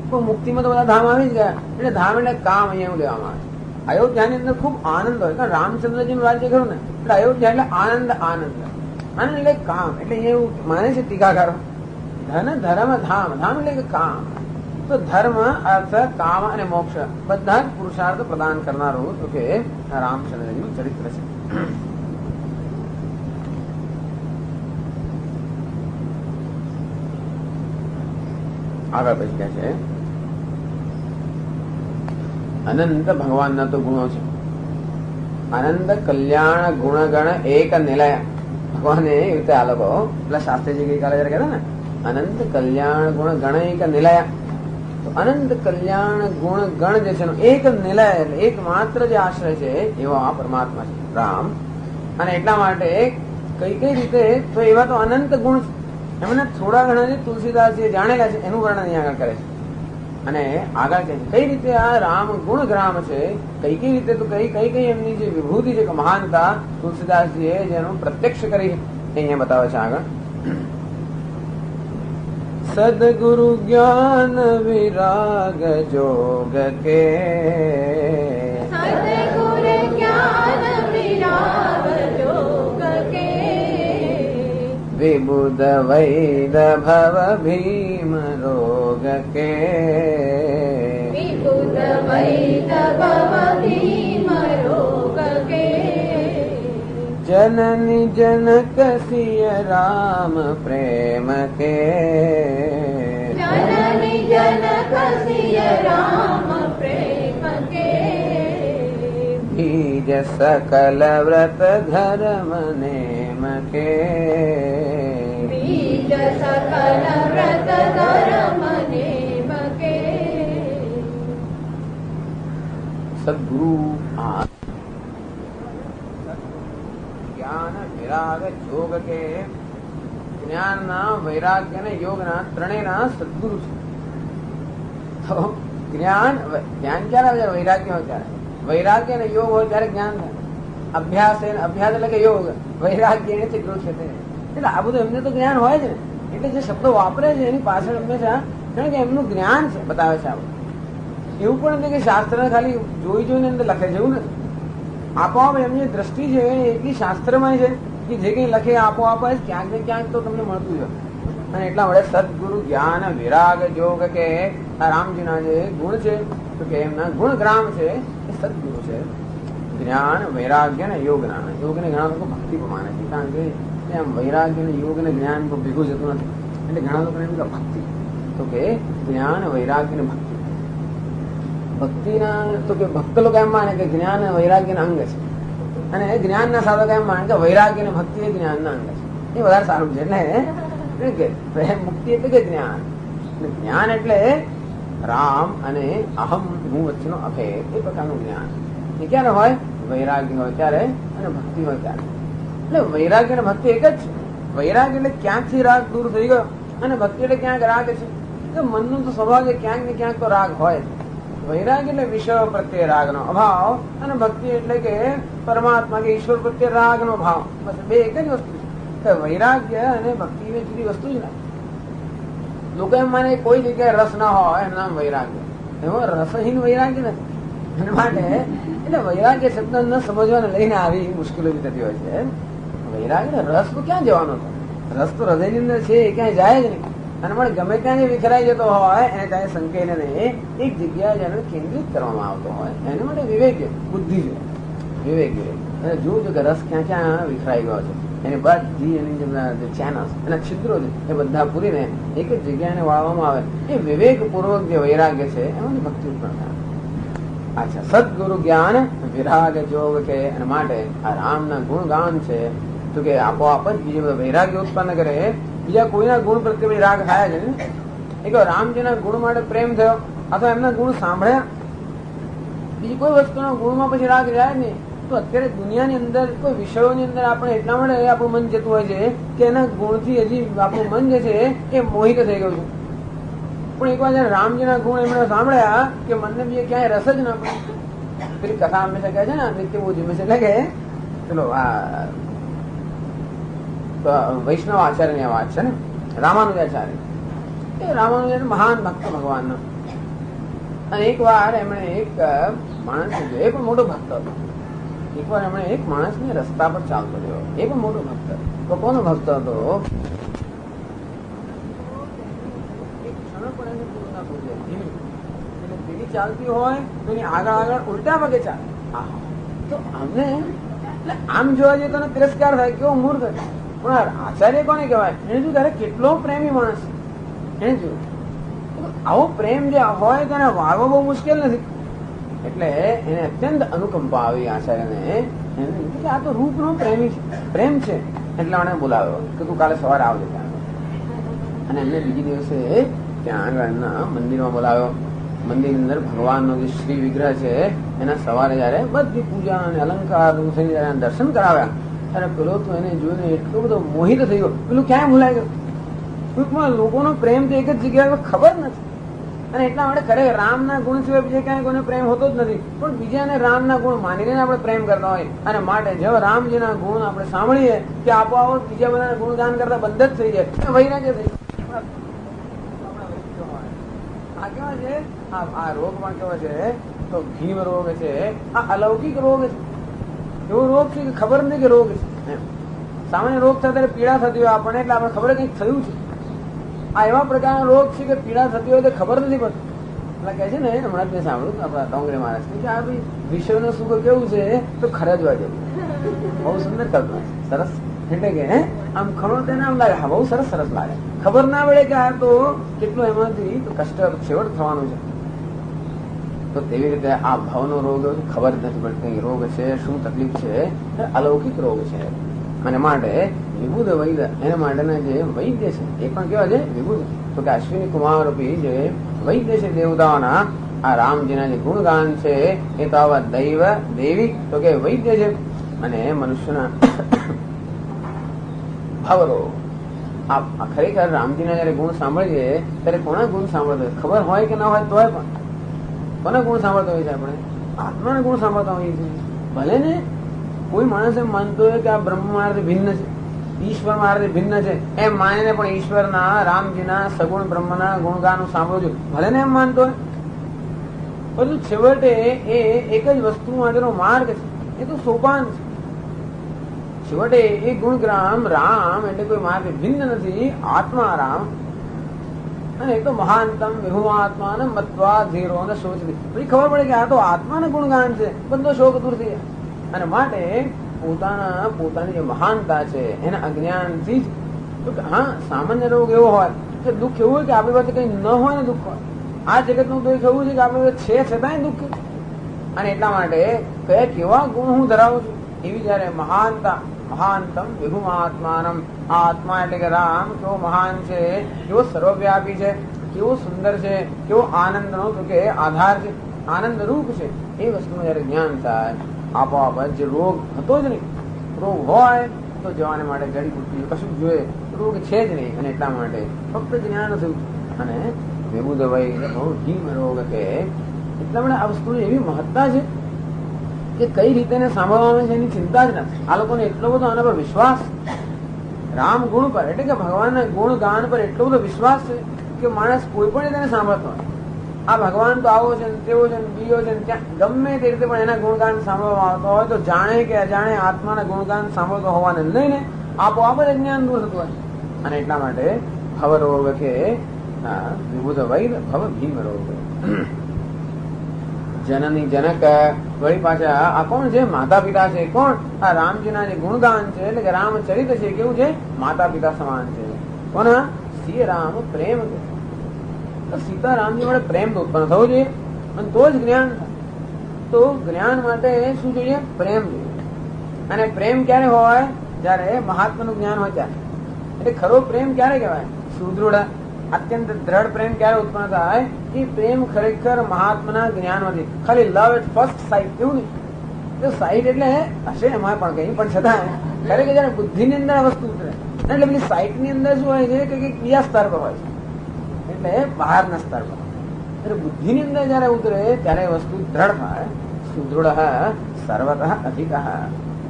તો મુક્તિમાં તો બધા ધામ આવી જ ગયા એટલે ધામ એટલે કામ અહીંયા એવું લેવામાં આવે. અયોધ્યાની અંદર ખૂબ આનંદ હોય કારણ રામચંદ્રજીનું રાજ્ય ખરું ને એટલે અયોધ્યા એટલે આનંદ આનંદ આનંદ એટલે કામ એટલે એવું માને છે ટીકાકારો. ધન ધર્મ ધામ. ધામ એટલે કે કામ. તો ધર્મ અર્થ કામ અને મોક્ષ બધા જ પુરુષાર્થ પ્રદાન કરનારું તો કે રામચંદ્રજીનું ચરિત્ર છે. આગળ પછી કહે છે અનંત ભગવાનના તો ગુણો છે. અનંત કલ્યાણ ગુણગણ એક નિલય. ભગવાને એવી રીતે આ લોકો પેલા શાસ્ત્રીજી ગઈકાલે જયારે કહેતા ને અનંત કલ્યાણ ગુણ ગણ એક નિલય. તો અનંત કલ્યાણ ગુણ ગણ જે છે એક નિલય એટલે એક માત્ર જે આશ્રય છે એવો આ પરમાત્મા છે રામ. અને એટલા માટે કઈ કઈ રીતે તો એવા તો અનંત ગુણ છે. એમને થોડા ઘણા જે તુલસીદાસ જે જાણેલા છે એનું વર્ણન અહીંયા આગળ કરે છે. અને આગળ કહે છે કઈ રીતે આ રામ ગુણ ગ્રામ છે, કઈ કઈ રીતે તો કઈ કઈ કઈ એમની જે વિભૂતિ છે કે મહાનતા તુલસીદાસજીએ જેનું પ્રત્યક્ષ કરી અહીંયા બતાવે છે આગળ. સદગુરુ જ્ઞાન વિરાગ જોગ કે સદગુરુ જ્ઞાન વિરાગ જોગ કે વિબુધ વૈદ ભવ ભીમ રોગ કે વિબુધ વૈદ ભવ ભીમ રોગ કે जननी जनक सिय राम प्रेम के जननी जनक सिय राम प्रेम के बीज सकल व्रत धर्म नेम के बीज सकल व्रत धर्म नेम के सद्गुरु જ્ઞાન વિરાગ યોગ કે જ્ઞાનના વૈરાગ્ય ને યોગના ત્રણેયના સદગુરુ છે. તો જ્ઞાન ક્યારે આવે? વૈરાગ્ય હોય ત્યારે. વૈરાગ્ય અને યોગ હોય ત્યારે જ્ઞાન થાય. અભ્યાસ એટલે કે યોગ, વૈરાગ્ય એને ચિત્રો છે એટલે આ બધું એમને તો જ્ઞાન હોય જ ને. એટલે જે શબ્દો વાપરે છે એની પાછળ હંમેશા કારણ કે એમનું જ્ઞાન છે બતાવે છે. આવું એવું પણ નથી કે શાસ્ત્ર ખાલી જોઈને અંદર લખે છે એવું નથી. આપોઆપ એમની દ્રષ્ટિ છે એટલી શાસ્ત્રમાં છે કે જે કઈ લખે આપોઆપ જ ક્યાંક ને ક્યાંક તો તમને મળતું છે. અને એટલા વડે સદગુરુ જ્ઞાન વિરાગ યોગ કે આ રામજીના જે ગુણ છે તો કે એમના ગુણ ગ્રામ છે એ સદગુરુ છે. જ્ઞાન વૈરાગ્ય ને યોગના. યોગને ઘણા લોકો ભક્તિ પણ માને છે કારણ કે એમ વૈરાગ્ય ને યોગ ને જ્ઞાન ભેગું જતું નથી એટલે ઘણા લોકોને એમ ભક્તિ તો કે જ્ઞાન વૈરાગ્ય ને ભક્તિ. ભક્તિના તો કે ભક્ત લોકો એમ માને કે જ્ઞાન વૈરાગ્યના અંગ છે અને જ્ઞાનના સાધકો એમ માને કે વૈરાગ્ય અને ભક્તિ એ જ્ઞાનના અંગ છે. એ વધારે સારું છે. એટલે મુક્તિ એટલે કે જ્ઞાન. જ્ઞાન એટલે રામ અને અહમ હું વચ્ચેનો અભેદ એ પ્રકારનું જ્ઞાન. એ ક્યારે હોય? વૈરાગ્ય હોય ત્યારે અને ભક્તિ હોય ત્યારે. એટલે વૈરાગ્ય અને ભક્તિ એક જ છે. વૈરાગ્ય એટલે ક્યાંકથી રાગ દૂર થઈ ગયો અને ભક્તિ એટલે ક્યાંક રાગ છે. મનનું તો સ્વભાવ છે ક્યાંક ને ક્યાંક તો રાગ હોય. વૈરાગ્ય એટલે વિષય પ્રત્યે રાગનો અભાવ અને ભક્તિ એટલે કે પરમાત્મા કે ઈશ્વર પ્રત્યે રાગનો ભાવ. બસ બે એક જ વસ્તુ છે. વૈરાગ્ય અને ભક્તિ એ જુદી વસ્તુ જ ના. લોકો એમ માને કોઈ જગ્યાએ રસ ના હોય એનું નામ વૈરાગ્ય. એમાં રસહીન વૈરાગ્ય નથી. એના માટે એટલે વૈરાગ્ય શબ્દ ન સમજવાને લઈને આવી મુશ્કેલી થતી હોય છે. વૈરાગ્ય રસ તો ક્યાં જવાનો છે? રસ તો હૃદયની અંદર છે ક્યાંય જાય જ નહીં. અને પણ ગમે ત્યાં જે વિખરાઈ જતો હોય એને ત્યાં સંકેને એક જગ્યાએ જેને કેન્દ્રિત કરવામાં આવતો હોય એને માટે વિવેક બુદ્ધિ છે. વિવેક અને જોજો કે રસ ક્યાં ક્યાં વિખરાઈ ગયો છે એની બધી એની જે ચેનલ્સ એના છિદ્રો છે એ બધા પૂરીને એક જ જગ્યાએ વાળવામાં આવે. એ વિવેક પૂર્વક જે વૈરાગ્ય છે એમાં ભક્તિ ઉત્પન્ન થાય. અચ્છા, સદગુરુ જ્ઞાન વિરાગ જોગ કે એના માટે આ રામના ગુણગાન છે તો કે આપોઆપ જ બીજે બધા વૈરાગ્ય ઉત્પન્ન કરે. બીજા કોઈના ગુણ પ્રત્યે રાગ થાય છે ને. એક રામજીના ગુણ માટે પ્રેમ થયો અથવા એમના ગુણ સાંભળ્યા બીજી કોઈ વસ્તુના ગુણમાં પછી રાગ જાય ને તો અત્યારે દુનિયાની અંદર કોઈ વિષયોની અંદર આપણે એટલા માટે આપણું મન જતું હોય છે કે એના ગુણથી હજી આપણું મન જે છે એ મોહિત થઈ ગયું છે. પણ એક વાર જયારે રામજીના ગુણ એમણે સાંભળ્યા કે મનને બીજે ક્યાંય રસ જ ના પડે. પેલી કથા હંમેશા કહે છે ને નિત્ય બહુ જીમે છે, એટલે કે ચલો વૈષ્ણવ આચાર્યની વાત છે ને, રામાનુજાચાર્ય. એ રામાનુજાચાર્ય મહાન ભક્ત ભગવાનના. અને એક વાર એમણે એક માણસ જોયો, એ પણ મોટો ભક્ત હતો. એક વાર એમણે એક માણસને રસ્તા પર ચાલતો જોયો, એ પણ મોટો ભક્ત. તો કોનો ભક્ત હતો? પેલી ચાલતી હોય તો એની આગળ ઉલટા પગે ચાલે. તો અમને આમ જોવા જઈએ તો તિરસ્કાર થાય, કેવો મૂર્ખ હતો. પણ આચાર્ય કોને કહેવાય? એને શું ત્યારે કેટલો પ્રેમી માણસ. એને જોયું આવો પ્રેમ જે હોય તેને વાળવો બહુ મુશ્કેલ નથી. એટલે એને અત્યંત અનુકંપા આવી આચાર્યને. એને કે આ તો રૂપનો પ્રેમી છે, પ્રેમ છે. એટલે મને બોલાવ્યો કે તું કાલે સવારે આવજે ત્યાં. અને એમને બીજી દિવસે ત્યાં આગળના મંદિરમાં બોલાવ્યો. મંદિરની અંદર ભગવાનનો જે શ્રી વિગ્રહ છે એના સવારે જયારે બધી પૂજા અને અલંકાર જયારે દર્શન કરાવ્યા ત્યારે પેલો તો એને જોઈને એટલો બધો મોહિત થઈ ગયો. પેલું ક્યાંય ભૂલાઈ ગયું. ટૂંકમાં લોકોનો પ્રેમ તો એક જ જગ્યાએ ખબર નથી. અને એટલા માટે ખરેખર રામના ગુણ સિવાય બીજે ક્યાંય કોઈને પ્રેમ હોતો જ નથી. પણ બીજાને રામના ગુણ માનીને આપણે પ્રેમ કરતા હોય. અને માટે જેવા રામજીના ગુણ આપણે સાંભળીએ કે આપોઆપ બીજા બધાના ગુણગાન કરતા બંધ જ થઈ જાય, વૈરાગ્ય થઈ જાય. આ કેવા છે? આ રોગ પણ કેવો છે? તો ભીમ રોગ છે. આ અલૌકિક રોગ છે. એવો રોગ છે કે ખબર નથી કે રોગ છે. સામાન્ય રોગ થતા પીડા થતી હોય આપણને, એટલે આપણે ખબર કંઈક થયું છે. આ એવા પ્રકારનો રોગ છે કે પીડા થતી હોય તો ખબર નથી પડતી. એટલે કહે છે ને, હમણાં મેં સાંભળ્યું આપણા ડોંગરે મહારાજ કે આ ભાઈ વિશ્વનું સુખ કેવું છે તો ખરજવા જેવું. બહુ સુંદર કલ્પના છે, સરસ. એટલે કે આમ ખરો તેને આમ લાગે, હા બહુ સરસ સરસ લાગે. ખબર ના પડે કે આ તો કેટલું એમાંથી કષ્ટ છેવટ થવાનું છે. તો તેવી રીતે આ ભાવનો રોગ ખબર જ નથી પડતી રોગ છે, શું તકલીફ છે. અલૌકિક રોગ છે. અને માટે વિબુધ વૈદ્ય, એના માટેના જે વૈદ્ય છે એ પણ કેવા છે? વિબુધ. તો કે અશ્વિની કુમાર રૂપી જે વૈદ્ય છે દેવતાઓના, આ રામજીના જે ગુણગાન છે એ તો આવા દૈવ દેવી તો કે વૈદ્ય છે. અને મનુષ્યના ભાવરોગ. આ ખરેખર રામજીના જયારે ગુણ સાંભળીએ ત્યારે કોના ગુણ સાંભળતો હોય? ખબર હોય કે ના હોય તોય પણ કોના ગુણ સાંભળતો હોય છે? આપણે આત્માના ગુણ સાંભળતા હોઈએ છીએ. ભલે ને કોઈ માણસ એમ માનતો હોય કે આ બ્રહ્મ મારાથી ભિન્ન છે, ઈશ્વર મારાથી ભિન્ન છે, એમ માનીને પણ ઈશ્વરના, રામજીના સગુણ બ્રહ્મના ગુણગાનું સાંભળવું જોઈએ. ભલે ને એમ માનતો હોય, પરંતુ છેવટે એ એક જ વસ્તુ માટેનો માર્ગ છે. એ તો સોપાન છે. છેવટે એ ગુણગ્રામ રામ એટલે કોઈ માર્ગ ભિન્ન નથી, આત્મા રામ. અને એ તો મહાનતમ વિભુમાત્મા મત્વા ધીરો ને શોચતી. પછી ખબર પડે કે આ તો આત્માના ગુણગાન છે, બધો શોક દૂર થઈ જાય. અને માટે પોતાની જે મહાનતા છે એના અજ્ઞાનથી જ. હા, સામાન્ય રોગ એવો હોય કે દુઃખ એવું હોય કે આપણી પાસે કઈ ન હોય ને દુઃખ હોય. આ જગતનું દુઃખ એવું છે કે આપણી પાસે છે છતાંય દુઃખ. અને એટલા માટે કયા કેવા ગુણ હું ધરાવું છું? એવી જયારે મહાનતા, મહાનતમ વિભુમાત્માનમ, આ આત્મા એટલે કે રામ કેવો મહાન છે, કેવો સર્વવ્યાપી છે, કેવો સુંદર છે, કેવો આનંદનો તો કે આધાર છે, આનંદ રૂપ છે. એ વસ્તુનું જયારે જ્ઞાન થાય આપોઆપ જે રોગ હતો જ નહીં. રોગ હોય તો જવાને માટે જડીબુટ્ટી કશું જોઈએ, રોગ છે જ નહીં. અને એટલા માટે ફક્ત જ્ઞાન થયું. અને વિબુધ વૈદ્ય બહુ ભીમ રોગ કે એટલા માટે આ વસ્તુની એવી મહત્તા છે કે કઈ રીતે સાંભળવાનું છે એની ચિંતા જ નથી. આ લોકોને એટલો બધો આના પર વિશ્વાસ, રામ ગુણ પર એટલે કે ભગવાનના ગુણ ગાન પર એટલો બધો વિશ્વાસ છે કે માણસ કોઈ પણ રીતે સાંભળતો હોય. આ ભગવાન તો આવો છે, તેવો છે, બીજો છે, ત્યાં ગમે તે રીતે પણ એના ગુણગાન સાંભળવામાં આવતો હોય તો જાણે કે અજાણે આત્માના ગુણગાન સાંભળતો હોવાને લઈને આપોઆપ જ જ્ઞાન દૂર થતું હોય. અને એટલા માટે ભવ રોગ કે વિબુધ વૈદ્ય ભવ ભીમ રોગ. જનની જનક વળી પાછા આ કોણ છે? માતા પિતા છે. કોણ? આ રામજીના જે ગુણગાન છે એટલે કે રામચરિત છે કેવું છે? માતા પિતા સમાન છે. કોના? શ્રી રામ પ્રેમ. તો સીતારામજી વડે પ્રેમ તો ઉત્પન્ન થવો જોઈએ અને તો જ જ્ઞાન થાય. તો જ્ઞાન માટે શું જોઈએ? પ્રેમ જોઈએ. અને પ્રેમ ક્યારે હોય? જયારે મહાત્માનું જ્ઞાન હોય ત્યારે. એટલે ખરો પ્રેમ ક્યારે કહેવાય? સુદૃઢ અત્યંત દ્રઢ પ્રેમ ક્યારે ઉત્પન્ન થાય કે પ્રેમ ખરેખર મહાત્માના જ્ઞાનમાંથી, ખાલી લવ એટ ફર્સ્ટ સાઇટ એવું નહીં. સાઇટ એટલે હશે એમાં પણ કઈ, પણ છતાં ખરેખર જયારે બુદ્ધિની અંદર આ વસ્તુ ઉતરે એટલે પેલી સાઇટ ની અંદર શું હોય છે કે બીજા સ્તર પર હોય છે, એટલે બહારના સ્તર પર. એટલે બુદ્ધિની અંદર જયારે ઉતરે ત્યારે વસ્તુ દ્રઢ થાય. સુદૃઢ સર્વતઃ અધિક.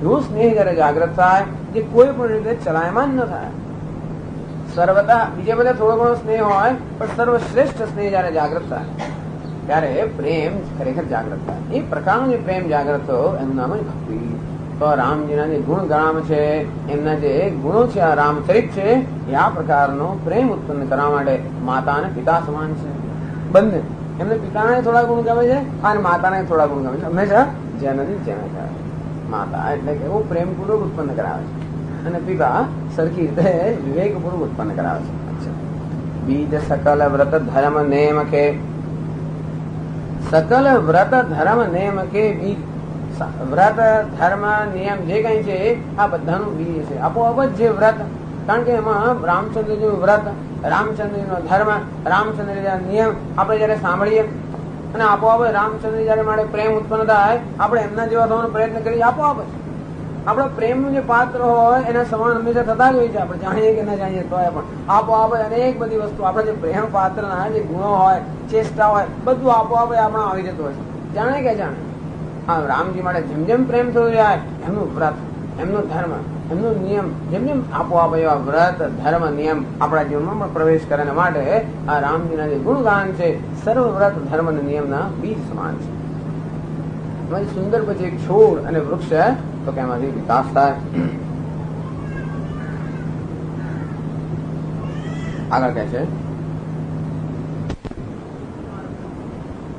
એવું સ્નેહ જયારે જાગ્રત થાય જે કોઈ પણ રીતે ચલાયમાન ન થાય. સર્વતા બીજે બધા થોડો ઘણો સ્નેહ હોય પણ સર્વશ્રેષ્ઠ સ્નેહ જયારે જાગ્રત થાય ત્યારે પ્રેમ ખરેખર જાગ્રત થાય. એ પ્રકારનો જે પ્રેમ જાગ્રત થયો એનું નામ જ ભક્તિ. તો રામજીના જે ગુણ ગણામ છે, એમના જે ગુણો છે, આ રામચરિત છે, એ આ પ્રકારનો પ્રેમ ઉત્પન્ન કરવા માટે માતા અને પિતા સમાન છે. બંને એમને પિતાને થોડા ગુણ ગમે છે અને માતાને થોડા ગુણ ગમે છે. હંમેશા જનની જનક માતા એટલે કે એવું પ્રેમપૂર્વક ઉત્પન્ન કરાવે છે અને પિતા સરખી રીતે વિવેકપૂર્વક ઉત્પન્ન કરાવે છે. બીજ સકલ વ્રત ધર્મ નેમ કે, સકલ વ્રત ધર્મ નેમ કે બીજ. વ્રત ધર્મ નિયમ જે કઈ છે આ બધાનું બીજ છે. આપોઆપ જ જે વ્રત, કારણ કે એમાં રામચંદ્રજીનું વ્રત, રામચંદ્રજીનો ધર્મ, રામચંદ્રજીના નિયમ આપણે જયારે સાંભળીએ અને આપોઆપ રામચંદ્ર જયારે માટે પ્રેમ ઉત્પન્ન થાય, આપણે એમના જેવા થવાનો પ્રયત્ન કરીએ. આપોઆપ આપણા પ્રેમનું જે પાત્ર હોય એના સમાન હંમેશા થતા જ હોય છે. આપણે જાણીએ કે ના જાણીએ તો પણ આપોઆપ અનેક બધી વસ્તુ આપણે જે પ્રેમ પાત્રના જે ગુણો હોય, ચેષ્ટા હોય, બધું આપોઆપ આપણે આવી જતું હોય છે, જાણે કે જાણે. હા, રામજી માટે જેમ જેમ પ્રેમ થતો જાય એમનું વ્રત, એમનો ધર્મ, એમનો નિયમ જેમ જેમ આપોઆપ એવા વ્રત ધર્મ નિયમ આપણા જીવનમાં પણ પ્રવેશ કરે માટે આ રામજીના જે ગુણગાન છે સર્વ વ્રત ધર્મ અને નિયમના બીજ સમાન છે. સુંદર પછી એક છોડ અને વૃક્ષ તો કે એમાંથી વિકાસ થાય. આગળ કહે છે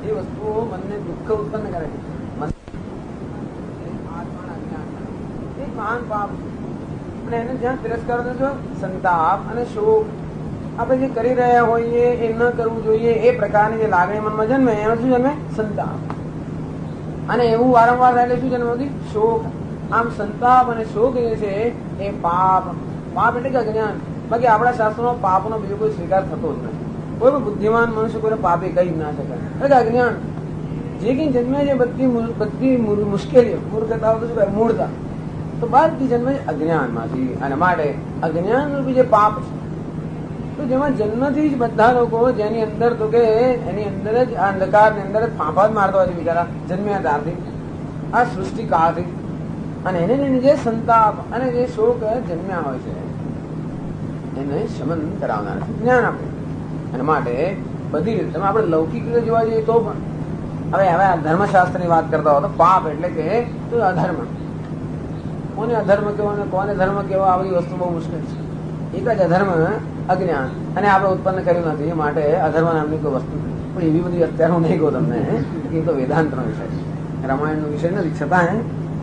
એ વસ્તુઓ મનને દુઃખ ઉત્પન્ન કરે છે. એક મહાન પાપ અને એને જ્યાં તિરસ્કાર થશો, સંતાપ અને શોક આપણે જે કરી રહ્યા હોઈએ એ ન કરવું જોઈએ એ પ્રકારની જે લાગણી મનમાં જન્મે એમાં શું જન્મે? સંતાપ. અને એવું વારંવાર થાય શું જન્મથી? શોક. આમ સંતાપ અને શોક જે છે એ પાપ. પાપ એટલે કે અજ્ઞાન. બાકી આપણા શાસ્ત્રોમાં પાપનો બીજો કોઈ સ્વીકાર થતો જ નથી. કોઈ પણ બુદ્ધિમાન મનુષ્ય કોઈને પાપી કહી જ ના શકે. એટલે અજ્ઞાન જે કઈ જન્મે છે બધી મુશ્કેલીઓ, મૂર્ખતા મૂળતા તો બધી જન્મે છે અજ્ઞાનમાંથી. અને માટે અજ્ઞાન રૂપી જે પાપ છે તો જેમાં જન્મથી જ બધા લોકો જેની અંદર તો કે એની અંદર જ આ અંધકારની અંદર જ ફાંફા જ મારતા હોય છે બિચારા જન્મ્યા ત્યારથી, આ સૃષ્ટિ કાળથી. અને એને લઈને જે સંતાપ અને જે શોક જન્મ્યા હોય છે એને શમન કરાવનાર જ્ઞાન આપે. અને માટે બધી રીતે તમે આપણે લૌકિક રીતે જોવા જઈએ તો પણ હવે આ ધર્મશાસ્ત્રની વાત કરતા હો તો પાપ એટલે કે તો અધર્મ. કોને અધર્મ કેવો અને કોને ધર્મ કેવો આ બધી વસ્તુ બહુ મુશ્કેલ છે. એક જ અધર્મ અજ્ઞાન અને આપણે ઉત્પન્ન કર્યું નથી માટે અધર્મ નામની કોઈ વસ્તુ નથી. પણ એવી બધી અત્યારે હું નહીં કહું તમને, એ તો વેદાંતનો વિષય છે, રામાયણનો વિષય નથી. છતાં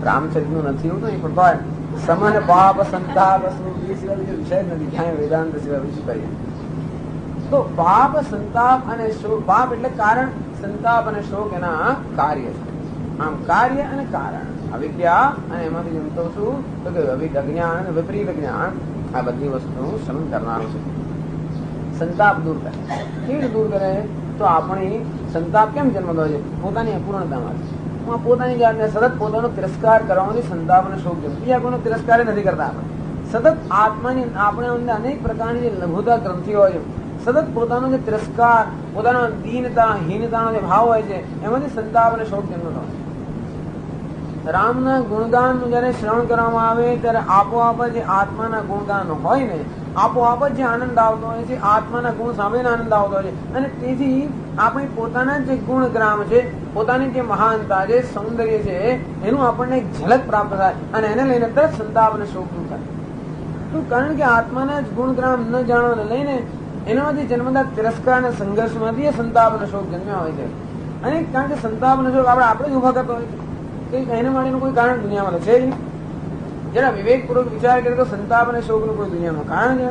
રામચરિતનું નથી એવું નહીં, પણ સમન પાપ સંતાપ એ સિવાય બીજો વિષય જ નથી ક્યાંય વેદાંત સિવાય બીજું કરીએ તો પાપ સંતાપ અને શોક. પાપ એટલે કારણ, સંતાપ અને શોક એના કાર્ય છે. આમ કાર્ય અને કારણ, અવિદ્યા અને એમાંથી જમતો છું તો કે અજ્ઞાન અને વિપરીત જ્ઞાન આ બધી વસ્તુનું શમન કરનારું છે. સંતાપ દૂર કરે. કેવી રીતે દૂર કરે? તો આપણી સંતાપ કેમ જન્મતો હોય છે? પોતાની અપૂર્ણતામાંથી. પોતાની જાતને સતત પોતાનો તિરસ્કાર કરવાથી સંતાપ અને શોક જન્મે. બીજા કોઈનો તિરસ્કાર નથી કરતા આપણે. સતત આત્માની આપણે અંદર અનેક પ્રકારની જે લઘુતા ગ્રંથિ હોય છે, સતત પોતાનો જે તિરસ્કાર, પોતાનો દીનતા હીનતાનો જે ભાવ હોય છે એમાંથી સંતાપ અને શોક જન્મતો હોય. રામના ગુણગાનનું જયારે શ્રવણ કરવામાં આવે ત્યારે આપોઆપ જે આત્માના ગુણગાન હોય ને, આપોઆપ જ જે આનંદ આવતો હોય છે, આત્માના ગુણ સાંભળીને આનંદ આવતો હોય છે. અને તેથી આપણી પોતાના જે ગુણગ્રામ છે, પોતાની જે મહાનતા, જે સૌંદર્ય છે એનું આપણને એક ઝલક પ્રાપ્ત થાય અને એને લઈને તરત સંતાપ અને શોક દૂર થાય. તો કારણ કે આત્માના જ ગુણગ્રામ ન જાણવાને લઈને એનામાંથી જન્મતા તિરસ્કાર અને સંઘર્ષમાંથી સંતાપ અને શોક જન્મ્યા હોય છે. અને કારણ કે સંતાપ અને શોક આપણે જ ઉભા કરતો હોય છે, એના માટેનું કોઈ કારણ દુનિયામાં છે જ નહીં. જરા વિવેકપૂર્વક વિચાર કરે તો સંતાપ અને શોકનું કોઈ દુનિયામાં કારણ છે.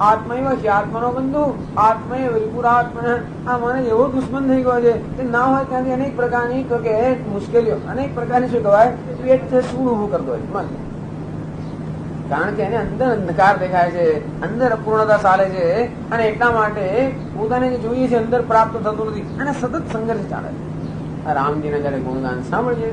આત્મા છે, આત્માનો બંધુ, આત્મા વિપુરાત્મા. આ મને એવો દુશ્મન થઈ ગયો છે કે ના હોય ત્યાંથી અનેક પ્રકારની તો કે મુશ્કેલીઓ, અનેક પ્રકારની શું કહેવાય પેટ છે શું ઉભું કરતો હોય મન. કારણ કે એને અંદર અંધકાર દેખાય છે, અંદર અપૂર્ણતા ચાલે છે, અને એટલા માટે પોતાને જે જોઈએ છે અંદર પ્રાપ્ત થતું નથી, અને સતત સંઘર્ષ ચાલે છે. આ રામજીના જયારે ગુણગાન સાંભળીએ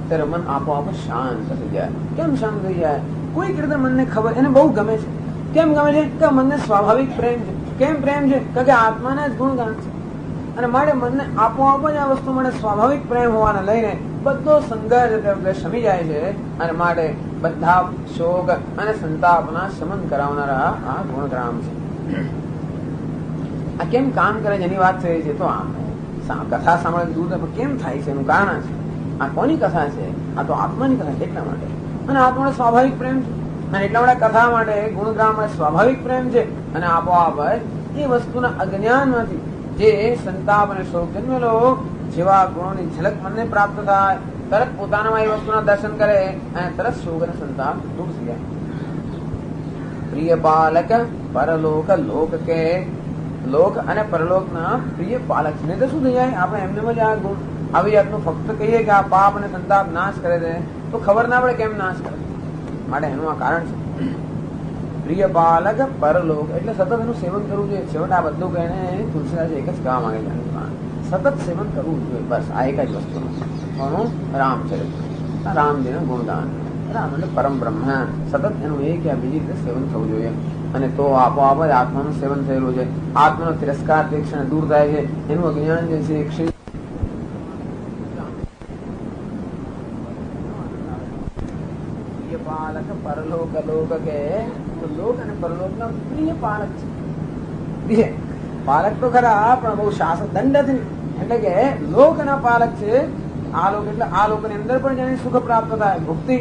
ત્યારે મન આપોઆપ શાંત થઈ જાય. કેમ શાંત થઈ જાય? કોઈ રીતે મનને ખબર, એને બહુ ગમે છે. કેમ ગમે છે? કે મનને સ્વાભાવિક પ્રેમ છે. કેમ પ્રેમ છે? કારણ કે આત્માના જ ગુણગાન છે, અને માટે મનને આપોઆપ જ આ વસ્તુ માટે સ્વાભાવિક પ્રેમ હોવાને લઈને બધો સંઘર્ષ શમી જાય છે, અને માટે બધા શોક અને સંતાપના શમન કરાવનારા આ ગુણગ્રામ છે. આ કેમ કામ કરે છે એની વાત થઈ છે. તો આ કથા સાંભળે દૂર કેમ થાય છે એનું કારણ છે. આ કોની કથા છે? આ તો આત્માની કથા છે. એટલા માટે, અને આત્માને સ્વાભાવિક પ્રેમ છે, અને એટલા માટે કથા માટે ગુણગ્રામ સ્વાભાવિક પ્રેમ છે, અને આપોઆપ એ વસ્તુના અજ્ઞાનમાંથી જે સંતાપ અને શોક જન્મેલો જેવા ગુણોની ઝલક મનને પ્રાપ્ત થાય, તરત પોતાનામાં એ વસ્તુના દર્શન કરે અને તરત શોક અને સંતાપ દૂર થઈ જાય. પ્રિય પાલક પરલોક લોક કે લોક અને પરલોકના પ્રિય પાલક છે. નહીં તો શું થઈ જાય? આપણે એમને આ ગુણ આવી જાતનું ફક્ત કહીએ કે આ પાપ અને સંતાપ નાશ કરે છે, તો ખબર ના પડે કેમ નાશ કરે. માટે એનું આ કારણ છે. પ્રિય પાલક પરલોક એટલે સતત એનું સેવન કરવું જોઈએ. છેવટે આ બધું કહીને તુલસીદાસ એક જ કહેવા માંગે છે, સતત સેવન કરવું જોઈએ. બસ આ એક જ વસ્તુનું કોનું? રામચરિત્ર, રામજીનું ગુણગાન. રામ એટલે પરમ બ્રહ્મ, સતત એનું એક યા બીજી રીતે સેવન થવું જોઈએ, અને તો આપોઆપ જ આત્માનું સેવન થયેલું છે. આત્માનો તિરસ્કાર તે ક્ષણે દૂર થાય છે. એનું અજ્ઞાન જે છે ક્ષીણ. પાલક પરલોક લોક કે લોક અને પરલોકના પ્રિય પાલક છે. પાલક તો ખરા પણ બહુ શાસન દંડ નથી, એટલે કે લોકના પાલક છે. આ લોક એટલે આ લોકની અંદર પણ જેને સુખ પ્રાપ્ત થાય, મુક્તિ.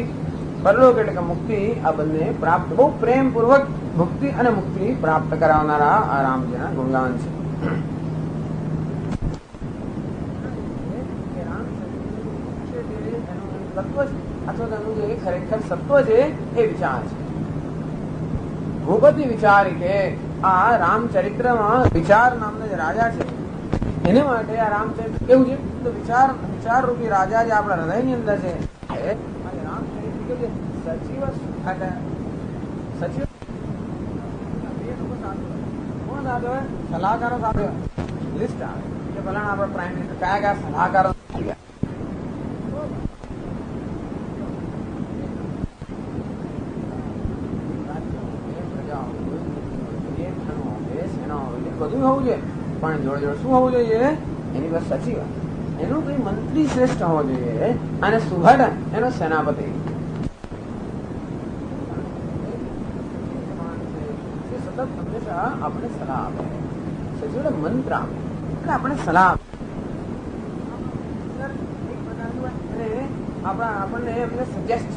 પરલોક એટલે કે મુક્તિ. આ બંને પ્રાપ્ત બહુ પ્રેમ પૂર્વક મુક્તિ અને મુક્તિ પ્રાપ્ત કરાવનારા આ રામજીના ગુણગાન છે. તત્વ છે અથવા તેનું જે ખરેખર સત્વ છે એ વિચાર છે. ભૂપતિ વિચારી કે આ રામચરિત્રમાં વિચાર નામના જે રાજા છે એને માટે આ રામચરિત્ર કેવું છે? તો વિચાર રૂપી રાજા જે આપણા હૃદયની અંદર છે, રામચરિત્ર કેવું છે? સચિવ સચિવ કોણ સાથે હોય? સલાહકારો સાથે લિસ્ટ આવે કે ફલાણા આપણા પ્રાઇમ મિનિસ્ટર કયા કયા સલાહકારો. બધું હોવું જોઈએ, પણ જોડે જોડે શું હોવું જોઈએ? એની પાસે સચિવ, એનો કોઈ મંત્રી શ્રેષ્ઠ હોવો જોઈએ, અને સુહડ એનો સેનાપતિ. સતત હંમેશા આપણે સલાહ આપે. સચિવ મંત્ર આપે એટલે આપણે સલાહ આપે. આપણને એમને સજેસ્ટ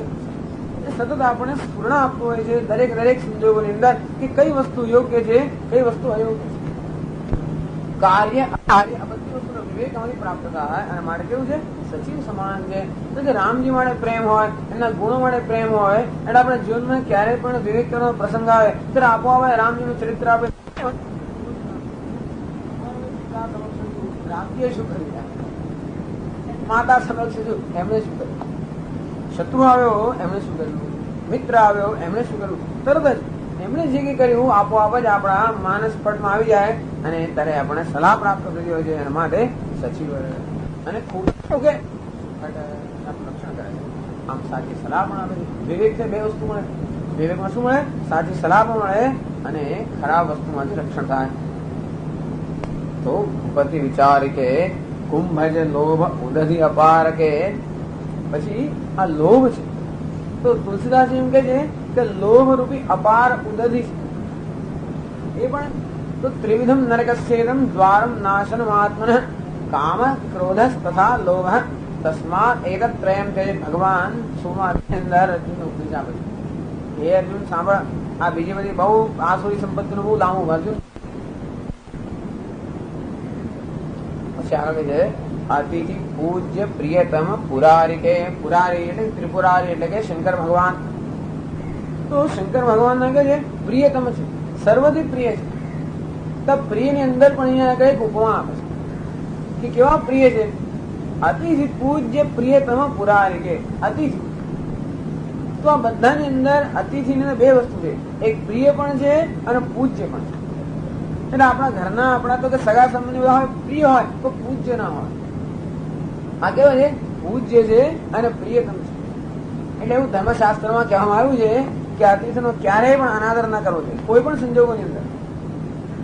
સતત આપણને સ્ફૂર્ણ આપતું હોય છે દરેક સંજોગોની અંદર કે કઈ વસ્તુ યોગ્ય છે, કઈ વસ્તુ અયોગ્ય છે. કાર્ય આ બધી વસ્તુનો વિવેક આમાંથી પ્રાપ્ત થાય, અને માટે કેવું છે? સચિવ સમાન છે. તો કે રામજી માટે પ્રેમ હોય, એમના ગુણો માટે પ્રેમ હોય, એટલે આપણા જીવનમાં ક્યારેય પણ વિવેક કરવાનો પ્રસંગ આવે ત્યારે આપોઆપ રામજીનું ચરિત્ર આપે. રામજીએ શું કર્યું? માતા સમક્ષ એમણે શું કર્યું? શત્રુ આવ્યો એમણે શું કર્યું? મિત્ર આવ્યો એમણે શું કર્યું? તરત જ એમણે જે કંઈ કર્યું આપોઆપ જ આપણા માનસ પટમાં આવી જાય, અને ત્યારે આપણે સલાહ પ્રાપ્ત થતી હોય છે. એના માટે સચિવ અને ખૂબ ઓકે રક્ષણ કરે છે. આમ સાચી સલાહ પણ આપે છે. વિવેક છે બે વસ્તુ મળે. વિવેકમાં શું મળે? સાચી સલાહ પણ મળે, અને ખરાબ વસ્તુમાંથી રક્ષણ થાય. તો ભૂપતિ વિચાર કે કુંભજ લોભ ઉદધિ અપાર કે પછી આ લોભ છે. તો તુલસીદાસ એમ કે છે કે લોભ રૂપી અપાર ઉદધિ છે. એ પણ તો ત્રિવિધમ નરકસ્યેદમ દ્વારમ નાશનમ આત્મન કામ ક્રોધ તથા લોભ તસ્માત એતત્ ત્રયમ તે ભગવાન સોમાની અંદર અર્જુનને ઉપદેશ આપે છે. હે અર્જુન સાંભળ, આ બીજી બધી બહુ આસુરી સંપત્તિનું બહુ લાંબુ અર્જુન. પછી આગળ છે અતિથિ પૂજ્ય પ્રિયતમ પુરારી કે પુરારી એટલે ત્રિપુરારી એટલે કે શંકર ભગવાન. તો શંકર ભગવાન ના કે છે પ્રિયતમ છે, સર્વથી પ્રિય છે. તો પ્રિય ની અંદર પણ અહીંયા કઈ ઉપમા આપે છે કે કેવા પ્રિય છે? અતિથિ પૂજ્ય પ્રિયતમ પુરારી કે અતિથિ તો આ બધાની અંદર અતિથિની બે વસ્તુ છે, એક પ્રિય પણ છે અને પૂજ્ય પણ છે. એટલે આપણા ઘરના આપણા તો કે સગા સંબંધી હોય, પ્રિય હોય તો પૂજ્ય ના હોય. આ કેવા છે? પૂજ્ય છે અને પ્રિયતમ છે. એટલે એવું ધર્મશાસ્ત્રમાં કહેવામાં આવ્યું છે કે અતિથિનો ક્યારેય પણ અનાદર ના કરવો જોઈએ, કોઈ પણ સંજોગોની અંદર.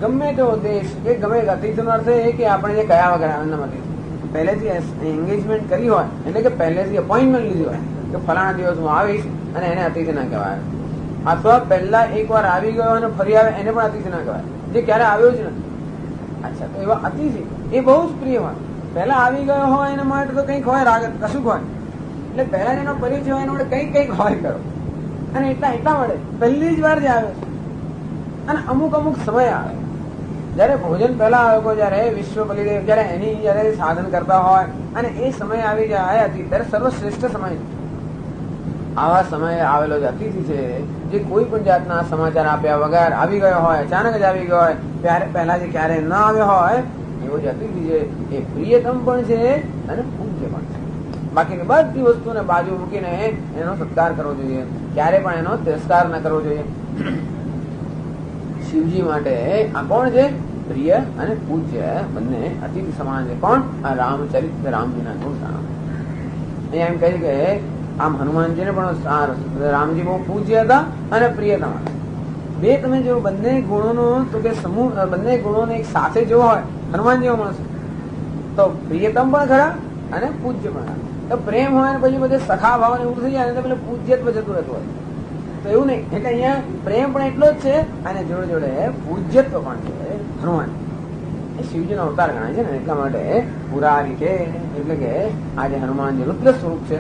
ગમે તેવો દેશ કે ગમે અતિથિનો અર્થ એ કે આપણે જે કયા વગર એમનામાંથી પહેલેથી એન્ગેજમેન્ટ કરી હોય, એટલે કે પહેલેથી અપોઇન્ટમેન્ટ લીધી હોય કે ફલાણા દિવસ હું આવીશ, અને એને અતિથિ ના કહેવાય. અથવા પહેલા એક વાર આવી ગયો અને ફરી આવે એને પણ અતિથિ ના કહેવાય, જે ક્યારે આવ્યો જ નથી. અચ્છા, તો એવા અતિથિ એ બહુ જ પ્રિય હોય. પહેલા આવી ગયો હોય એના માટે તો કંઈક હોય, રાગ કશું હોય, એટલે પહેલા જેનો પરિચય હોય એના માટે કંઈક હોય કરો, અને એટલા માટે પહેલી જ વાર જે આવે છે. અને અમુક સમય આવે જયારે ભોજન પહેલા આવે, જયારે વિશ્વ બલિદેવ જયારે એની જયારે સાધન કરતા હોય અને એ સમય આવી જાય અતિથિ, ત્યારે સર્વશ્રેષ્ઠ સમય. આવા સમયે આવેલો જે અતિથિ છે, જે કોઈ પણ જાતના સમાચાર આપ્યા વગર આવી ગયો હોય, અચાનક જ આવી ગયો હોય, પહેલા જે ક્યારે ન આવ્યો હોય, એવો જે અતિથિ છે એ પ્રિયતમ પણ છે અને પૂજ્ય પણ છે. બાકીની બધી વસ્તુને બાજુ મૂકીને એનો સત્કાર કરવો જોઈએ, ક્યારે પણ એનો તિરસ્કાર ન કરવો જોઈએ. શિવજી માટે આ કોણ છે? પ્રિય અને પૂજ્ય બંને અતિથિ સમાન છે. કોણ? આ રામચરિત્ર રામજીના ગુણ. અહીંયા એમ કહે કે આમ હનુમાનજીને પણ રામજી બહુ પૂજ્ય હતા અને પ્રિયતમ હતા. બે તમે જો બંને ગુણોનો તો કે સમૂહ, બંને ગુણોને એક સાથે જો હોય હનુમાન જેવો માણસ, તો પ્રિયતમ પણ ખરા અને પૂજ્ય પણ ખરા. તો પ્રેમ હોય ને પછી બધે સખા ભાવ એવું થઈ જાય, પેલું પૂજ્યત્વ જતું રહેતું હોય. તો એવું નહીં, એટલે અહીંયા પ્રેમ પણ એટલો જ છે અને જોડે જોડે પૂજ્યત્વ પણ છે. હનુમાન એ શિવજીનો અવતાર ગણાય છે ને, એટલા માટે પુરારી છે. એટલે કે આજે હનુમાન જે રુદ્ર સ્વરૂપ છે,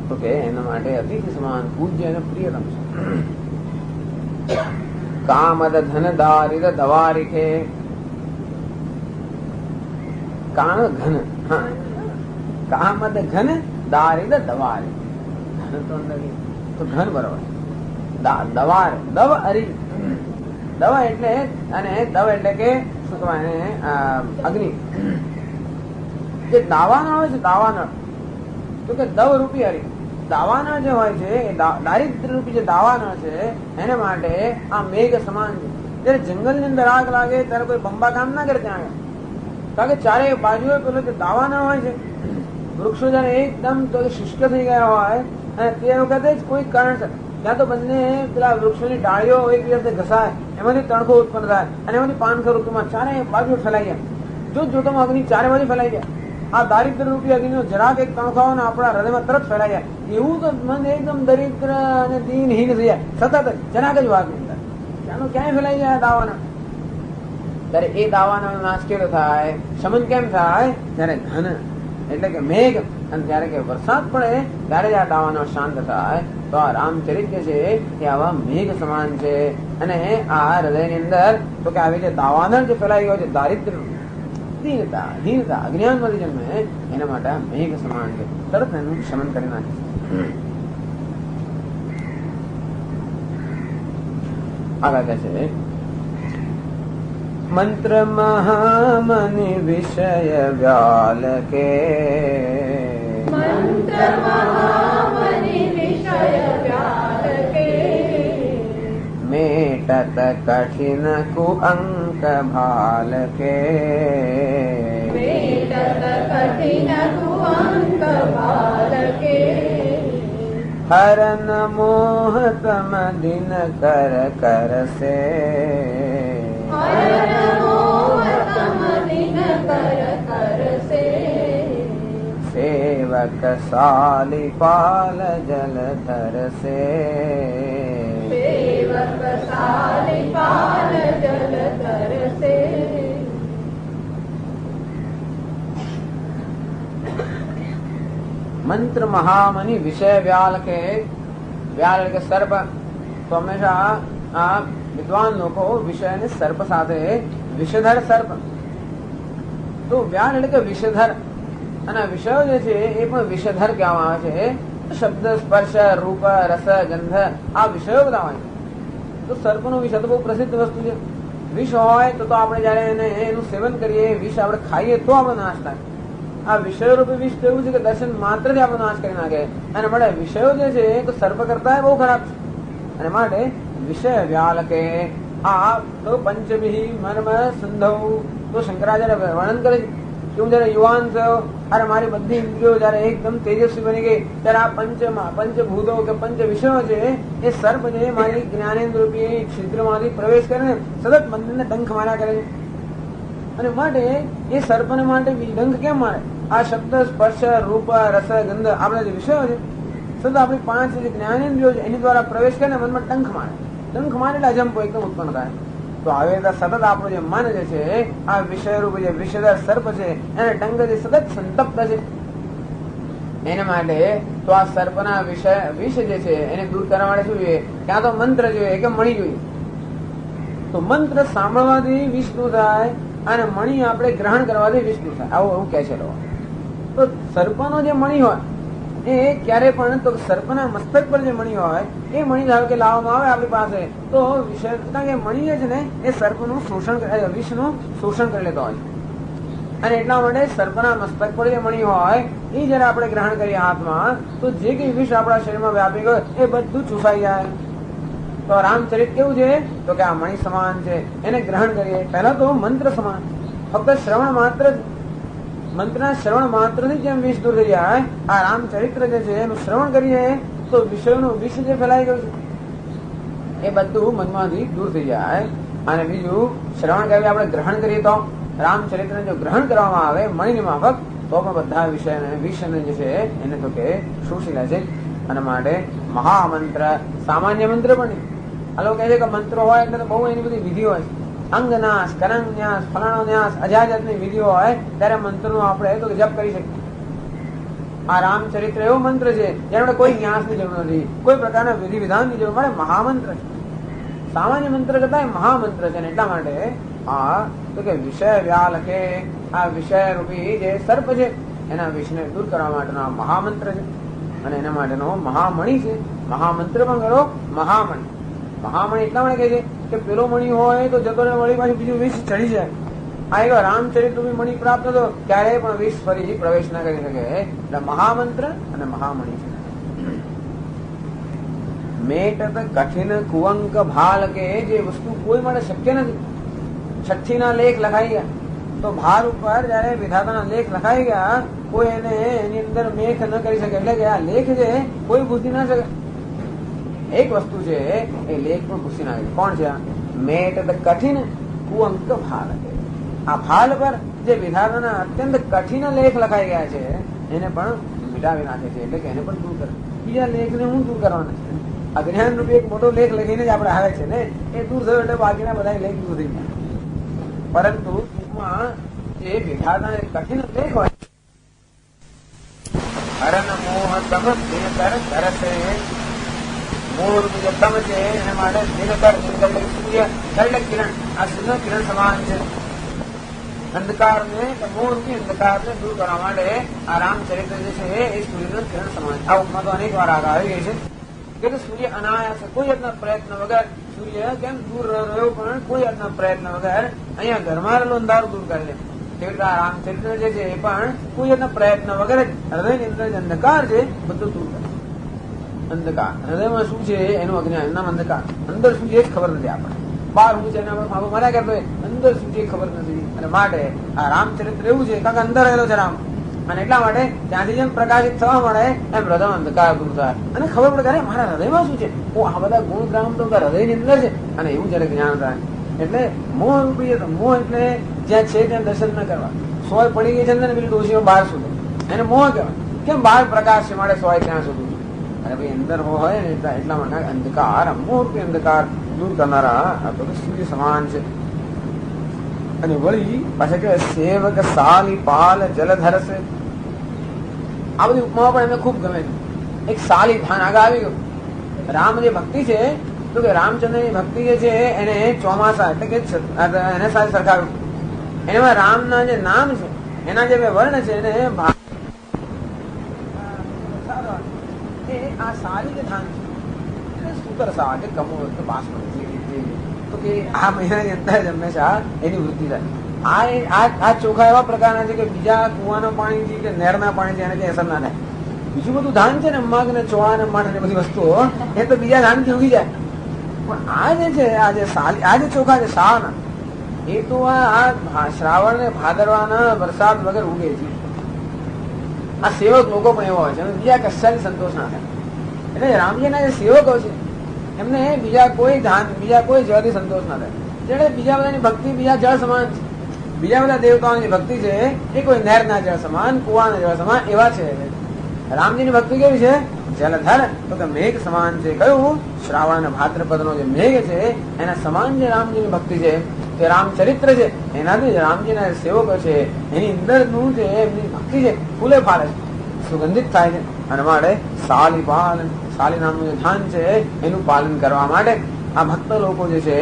તો કે એના માટે અતિથિ સમાન પૂજ્ય અને પ્રિયતમ છે. કામદ ધન દારિદ દવારિકે. કામ ઘન, હા, કામદ ઘન દારિદ દવારિક. ઘન તો અંદર તો ઘન બરોબર. દવાર દવ અરી, દવા એટલે અને દવ એટલે કે શું કહેવાય, અગ્નિ. જે દાવાનળ હોય છે, દાવાનળ તો કે દવ રૂપી હરી. દાવાનળ જે હોય છે એ દારિદ્ર રૂપી જે દાવાનળ છે એને માટે આ મેઘ સમાન છે. જયારે જંગલની અંદર આગ લાગે ત્યારે કોઈ બંબા કામ ના કરે ત્યાં આગળ, કારણ કે ચારે બાજુએ પેલો જે દાવાનળ હોય છે, વૃક્ષો જયારે એકદમ તો શુષ્ક થઈ ગયા હોય અને તે વખતે જ કોઈ કારણસર ત્યાં તો બંને પેલા વૃક્ષોની ડાળીઓ એકબીજાને ઘસાય, એમાંથી તણખો ઉત્પન્ન થાય અને એમાંથી પાનખર ઋતુમાં ચારે બાજુ ફેલાઈ જાય. જોતોમાં અગ્નિ ચારે બાજુ ફેલાઈ જાય. આ દારિદ્ર રૂપી અગ્નિનો જરાક એક તણખો ને આપણા હૃદયમાં તરત ફેલાઈ જાય. એવું તો મન એકદમ દરિદ્ર અને દીનહીન થઈ જાય સતત જરાક જ વાત ની અંદર. ત્યાંનું ક્યાંય ફેલાઈ જાય દાવાના. ત્યારે એ દાવાનો નાશ કેવો થાય, શમન કેમ થાય? ત્યારે ઘન એટલે કે મેઘ, અને જયારે કે વરસાદ પડે ત્યારે જ આ દાવાનો શાંત થાય. તો આ રામચરિત્ર છે એ આવા મેઘ સમાન છે. અને આ હૃદયની અંદર તો કે આવી જે દાવાનળ જે ફેલાઈ ગયો છે, દારિદ્ર, દીનતા, હીનતા, અજ્ઞાનમાંથી જન્મે, એના માટે આ મેઘ સમાન છે. તરત એનું શમન કરી નાખે છે. આગળ કહે છે મંત્ર મહામનિ વિષય વ્યાલ કે. મંત્ર મહામનિ વિષય વ્યાલ કે. મેટત કઠિન કુઅંક ભાલ કે. મેટત કઠિન કુઅંક ભાલ કે. હરન મોહતમ દિન કર કર સે. હરન મોહતમ દિન કર કર સે. સેવક સાલિપાલ જલધર સે. સેવક સાલિપાલ જલધર સે. મંત્ર મહામનિ વિષય વ્યાલ કે. વ્યાલ એટલે કે સર્પ. તો હંમેશા આ વિદ્વાન લોકો વિષય અને સર્પ સાથે વિષધર સર્પ. તો વ્યાલ એટલે કે વિષધર, અને વિષયો જે છે એ પણ વિષધર કહેવામાં આવે છે. શબ્દ, સ્પર્શ, રૂપ, રસ, ગંધ, આ વિષયો બધા હોય છે. તો સર્પનું વિષ તો બહુ પ્રસિદ્ધ વસ્તુ છે. વિષ હોય તો આપણે જયારે એનું સેવન કરીએ, વિષ આપણે ખાઈએ તો આપણે નાશ થાય. આ વિષયો રૂપી વિષ એવું છે કે દર્શન માત્ર થી આપણો નાશ કરી નાખે. અને મળે વિષયો જે છે તો સર્પ કરતા બહુ ખરાબ છે. અને માટે વિષય વ્યાલકે આ તો પંચભી મર્મ સંધવ તો શંકરાચાર્ય વર્ણન કરે છે કે હું જયારે યુવાન થયો અરે મારી બધી ઇન્દ્રિયો જયારે એકદમ તેજસ્વી બની ગઈ ત્યારે આ પંચભૂતો કે પંચ વિષયો છે એ સર્પ છે મારી જ્ઞાનેન્દ્ર રૂપી ક્ષેત્રમાંથી પ્રવેશ કરીને સતત મંદિરને ડંખ માર્યા કરે છે. અને માટે એ સર્પને માટે ડંખ કેમ મારે? આ શબ્દ સ્પર્શ રૂપ રસ ગંધ આપણા જે વિષયો છે સતત આપણી પાંચ જે જ્ઞાનેન્દ્રિયો છે એની દ્વારા પ્રવેશ કરીને મનમાં ડંખ મારે. ડંખ મારે એટલે અજંપો એકદમ ઉત્પન્ન થાય. તો આવી રીતે સતત આપણું જે મન જે છે આ વિષય રૂપ જે વિષયદર સર્પ છે એને ડંગથી સતત સંતપ્ત છે. એના માટે તો આ સર્પના વિષ જે છે એને દૂર કરવા માટે શું જોઈએ? ક્યાં તો મંત્ર જોઈએ કે મણી જોઈએ. તો મંત્ર સાંભળવાથી વિષ દૂર થાય અને મણી આપણે ગ્રહણ કરવાથી વિષ દૂર થાય આવું એવું કહે છે લોકો. તો સર્પનો જે મણી હોય એ ક્યારે પણ તો સર્પના મસ્તક પર જે મણી હોય એ મણી ધારો કે લાવવામાં આવે આપણી પાસે તો વિષય કે મણી છે ને એ સર્પનું શોષણ વિષનું શોષણ કરી લેતો હોય. અને એટલા માટે સર્પના મસ્તક પર જે મણી હોય એ જયારે આપણે ગ્રહણ કરીએ હાથમાં તો જે કઈ વિષ આપણા શરીરમાં વ્યાપી ગયો એ બધું ચૂસાઈ જાય. તો રામચરિત કેવું છે તો કે આ મણી સમાન છે એને ગ્રહણ કરીએ. પહેલા તો મંત્ર સમાન ફક્ત શ્રવણ માત્ર મંત્રના શ્રવણ માત્રથી જેમ વિષ દૂર થઈ જાય આ રામચરિત્ર જે છે એનું શ્રવણ કરીએ તો વિષયોનું વિષ જે ફેલાઈ ગયું છે એ બધું મનમાંથી દૂર થઈ જાય. અને બીજું શ્રવણ કરી આપણે ગ્રહણ કરીએ તો રામચરિત્રને જો ગ્રહણ કરવામાં આવે મણીની માફક તો પણ બધા વિષયને જે છે એને તો કે શોષી લે છે. અને માટે મહામંત્ર સામાન્ય મંત્ર પણ નહીં. આ લોકો કહે છે કે મંત્રો હોય એટલે બહુ એની બધી વિધિ હોય અંગનાશ કરંગન્યાસ ફલાણો ન્યાસ અજાજતની વિધિઓ હોય ત્યારે મંત્રનો આપણે તો જપ કરી શકીએ. આ રામચરિત્ર એવો મંત્ર છે જેને કોઈ ન્યાસની જરૂર નથી, કોઈ પ્રકારના વિધિ વિધાનની જરૂર મળે. મહામંત્ર છે, સામાન્ય મંત્ર કરતા મહામંત્ર છે. એટલા માટે આ તો કે વિષય વ્યાલકે આ વિષય રૂપી જે સર્પ છે એના વિષને દૂર કરવા માટેનો મહામંત્ર છે. અને એના માટેનો મહામણી છે. મહામંત્ર પણ કરો મહામણી. મહામણી એટલા માટે કહે છે કે પેલો મણી હોય તો જતો મળી પાછું બીજું વિષ ચડી જાય. આ એક રામચરિત્ર મણી પ્રાપ્ત થતો ક્યારેય પણ વિષ ફરી પ્રવેશ ના કરી શકે. એટલે મહામંત્ર અને મહામણી છે. મેટત કઠિન કુવંક ભાલ કે જે વસ્તુ કોઈ માટે શક્ય નથી. છઠ્ઠી ના લેખ લખાઈ ગયા તો ભાર ઉપર જયારે વિધાતાના લેખ લખાઈ ગયા કોઈ એને એની અંદર મેખ ન કરી શકે. એટલે કે આ લેખ છે કોઈ ભૂસી ના શકે. એક વસ્તુ છે એ લેખ પણ ભૂસી ના શકે. કોણ છે? મેટ કઠિન કુવંક ભાલ. આ ભાલ પર જે વિધાતાના અત્યંત કઠિન લેખ લખાઈ ગયા છે એને પણ મિટાવી નાખે છે. એટલે કે એને પણ દૂર કરે. બીજા લેખને હું દૂર કરવાના છે? અજ્ઞાન રૂપી એક મોટો લેખ લખીને જ આપણે આવે છે ને એ દૂર થયો એટલે બાકીના બધા લેખ દૂર થઈ ગયા. પરંતુ ટૂંકમાં જે વિધાતા કઠિન લેખ હોય હરણ મોહ તમ દિનકર કરશે મોર જે તમ છે એને માટે દિનકર સૂર્ય દંડ કિરણ આ સૂર્ય કિરણ સમાન છે. અંધકાર ને મોર ની અંધકાર ને દૂર કરવા માટે આ રામચરિત્ર જે છે એ સૂર્યનું કિરણ સમાન. આ ઉપમા તો અનેક વાર આવી ગઈ છે કે સૂર્ય અનાયાસ કોઈ જાતના પ્રયત્ન વગર સૂર્ય કેમ દૂર રહ્યો પણ કોઈ જાતના પ્રયત્ન વગર અહીંયા ઘરમાં રહેલું અંધારું દૂર કરે છે. તેવી રીતે રામચરિત્ર જે છે એ પણ કોઈ જાતના પ્રયત્ન વગર હૃદયની અંદર જે અંધકાર છે બધું દૂર કરે. અંધકાર હૃદયમાં શું છે એનું અજ્ઞાન, એનું નામ અંધકાર. અંદર શું છે ખબર નથી આપણને. બહાર શું છે ફાંફો માર્યા કરતો હોય, અંદર શું છે ખબર નથી. અને માટે આ રામચરિત્ર એવું છે કારણ કે અંદર રહેલો છે રામ. અને એટલા માટે ત્યાંથી જેમ પ્રકાશિત થવા મળે એમ હૃદય અંધકાર દૂર થાય અને ખબર પડે કે મારા હૃદયમાં શું છે. આ બધા ગુણ ગ્રામ તો હૃદયની અંદર છે. અને એવું જયારે જ્ઞાન થાય એટલે મોહ રૂપી મોહ એટલે જ્યાં છે ત્યાં દર્શન ન કરવા. સોય પડી ગઈ છે અંદર પેલી ડોશીઓ બહાર સુધી એને મોહ કહેવાય. કેમ બહાર પ્રકાશ છે મળે સોય ત્યાં સુધી. અને ભાઈ અંદર હોય ને એટલા માટે અંધકાર મોહ રૂપી અંધકાર દૂર કરનારા આ તો સૂર્ય સમાન છે. અને વળી પાછા કે સેવક સાલી પાલ જલધર છે. આ બધી ઉપમાઓ પણ એમને ખૂબ ગમે છે. એક સાલી ધાન આગળ આવી ગયું. રામ જે ભક્તિ છે તો કે રામચંદ્ર ની ભક્તિ જે છે એને ચોમાસા એટલે કે એને સાથે સરખાવ્યું. એમાં રામના જે નામ છે એના જે વર્ણ છે એને આ સાલી જે ધાન છે સુતર સા કે કમો બાસમતી તો કે આ મહિનાની અંદર જ હંમેશા એની વૃદ્ધિ થાય. આ ચોખા એવા પ્રકારના છે કે બીજા કુવાના પાણીથી કે નહેરના પાણીથી એને કઈ અસર ના થાય. બીજું બધું ધાન છે ને, મગ ને ચોળા ને મઠ ને બધી વસ્તુઓ, એ તો બીજા ધાનથી ઉગી જાય. પણ આ જે છે, આ જે ચોખા છે સાવના, એ તો આ શ્રાવણ ને ભાદરવાના વરસાદ વગર ઉગે છે. આ સેવક લોકો પણ એવા હોય છે, બીજા કશાથી સંતોષ ના થાય. એટલે રામજીના જે સેવકો છે એમને બીજા કોઈ ધાન, બીજા કોઈ જળથી સંતોષ ના થાય. એટલે બીજા બધાની ભક્તિ બીજા જળ સમાન છે. બીજા બધા દેવતાઓની ભક્તિ છે એ કોઈ નહેરના જળ સમાન, કુવાના જળ સમાન એવા છે. રામજીની ભક્તિ કેવી છે? જલધર, તો કે મેઘ સમાન છે. કયું? શ્રાવણ અને ભાદ્રપદ નો જે મેઘ છે એના સમાન જે રામજીની ભક્તિ છે, તે રામચરિત્ર છે, એનાથી રામજીના સેવકો છે એની અંદર નું જે એમની ભક્તિ છે ફૂલે ફાલે છે, સુગંધિત થાય છે. અને માટે સાલી નામનું જે ધાન છે એનું પાલન કરવા માટે આ ભક્ત લોકો જે છે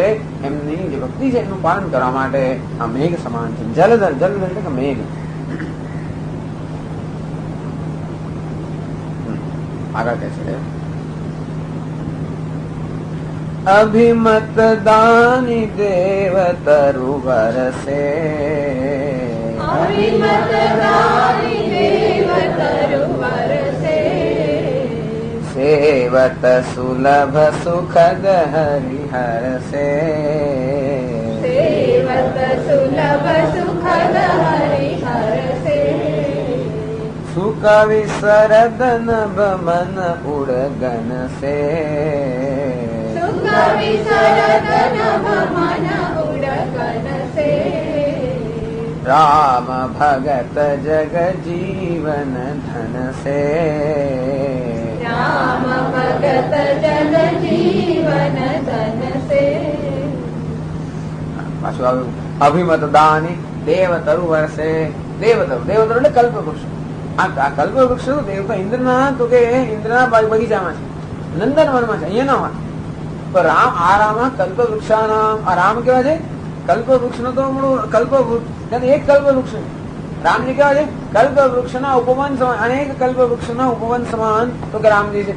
એમની જે ભક્તિ છે એનું પાલન કરવા માટે આ મેઘ સમાન છે. જલધર એટલે કે મેઘ. આગળ કહે છે, અભિમત દાની દેવ તરુ વરસે, અભિમત દાની દેવ તરુ વરસે, સેવત સુલભ સુખદ હરિહરસે, સેવત સુલભ સુખદ હરિહરસે, સુખ વિસરદ નભ મન ઉડગન સે, સુખ વિસરદ નભ મન ઉડગન સે, રામ ભગત જગ જીવન ધન સે, રામ ભગત જગ જીવન ધન સે. પાછું આવ્યું અભિમત દાની દેવ તરુ વર્ષે. દેવતરુ એટલે કલ્પવૃક્ષ. આ કલ્પવૃક્ષ દેવતા ઇન્દ્રના, તો કે ઇન્દ્રના બગીચામાં છે, નંદનવનમાં છે, અહીંયા ના હોય. તો રામ આ રામ કલ્પવૃક્ષાનામ, આ રામ કેવા છે? કલ્પવૃક્ષ નો તો કલ્પવૃક્ષ એક કલ્પવૃક્ષ છે. રામજી કેવા છે? કલ્પવૃક્ષના ઉપવન સમાન, અનેક કલ્પવૃક્ષના ઉપવન સમાન તો કે રામજી છે.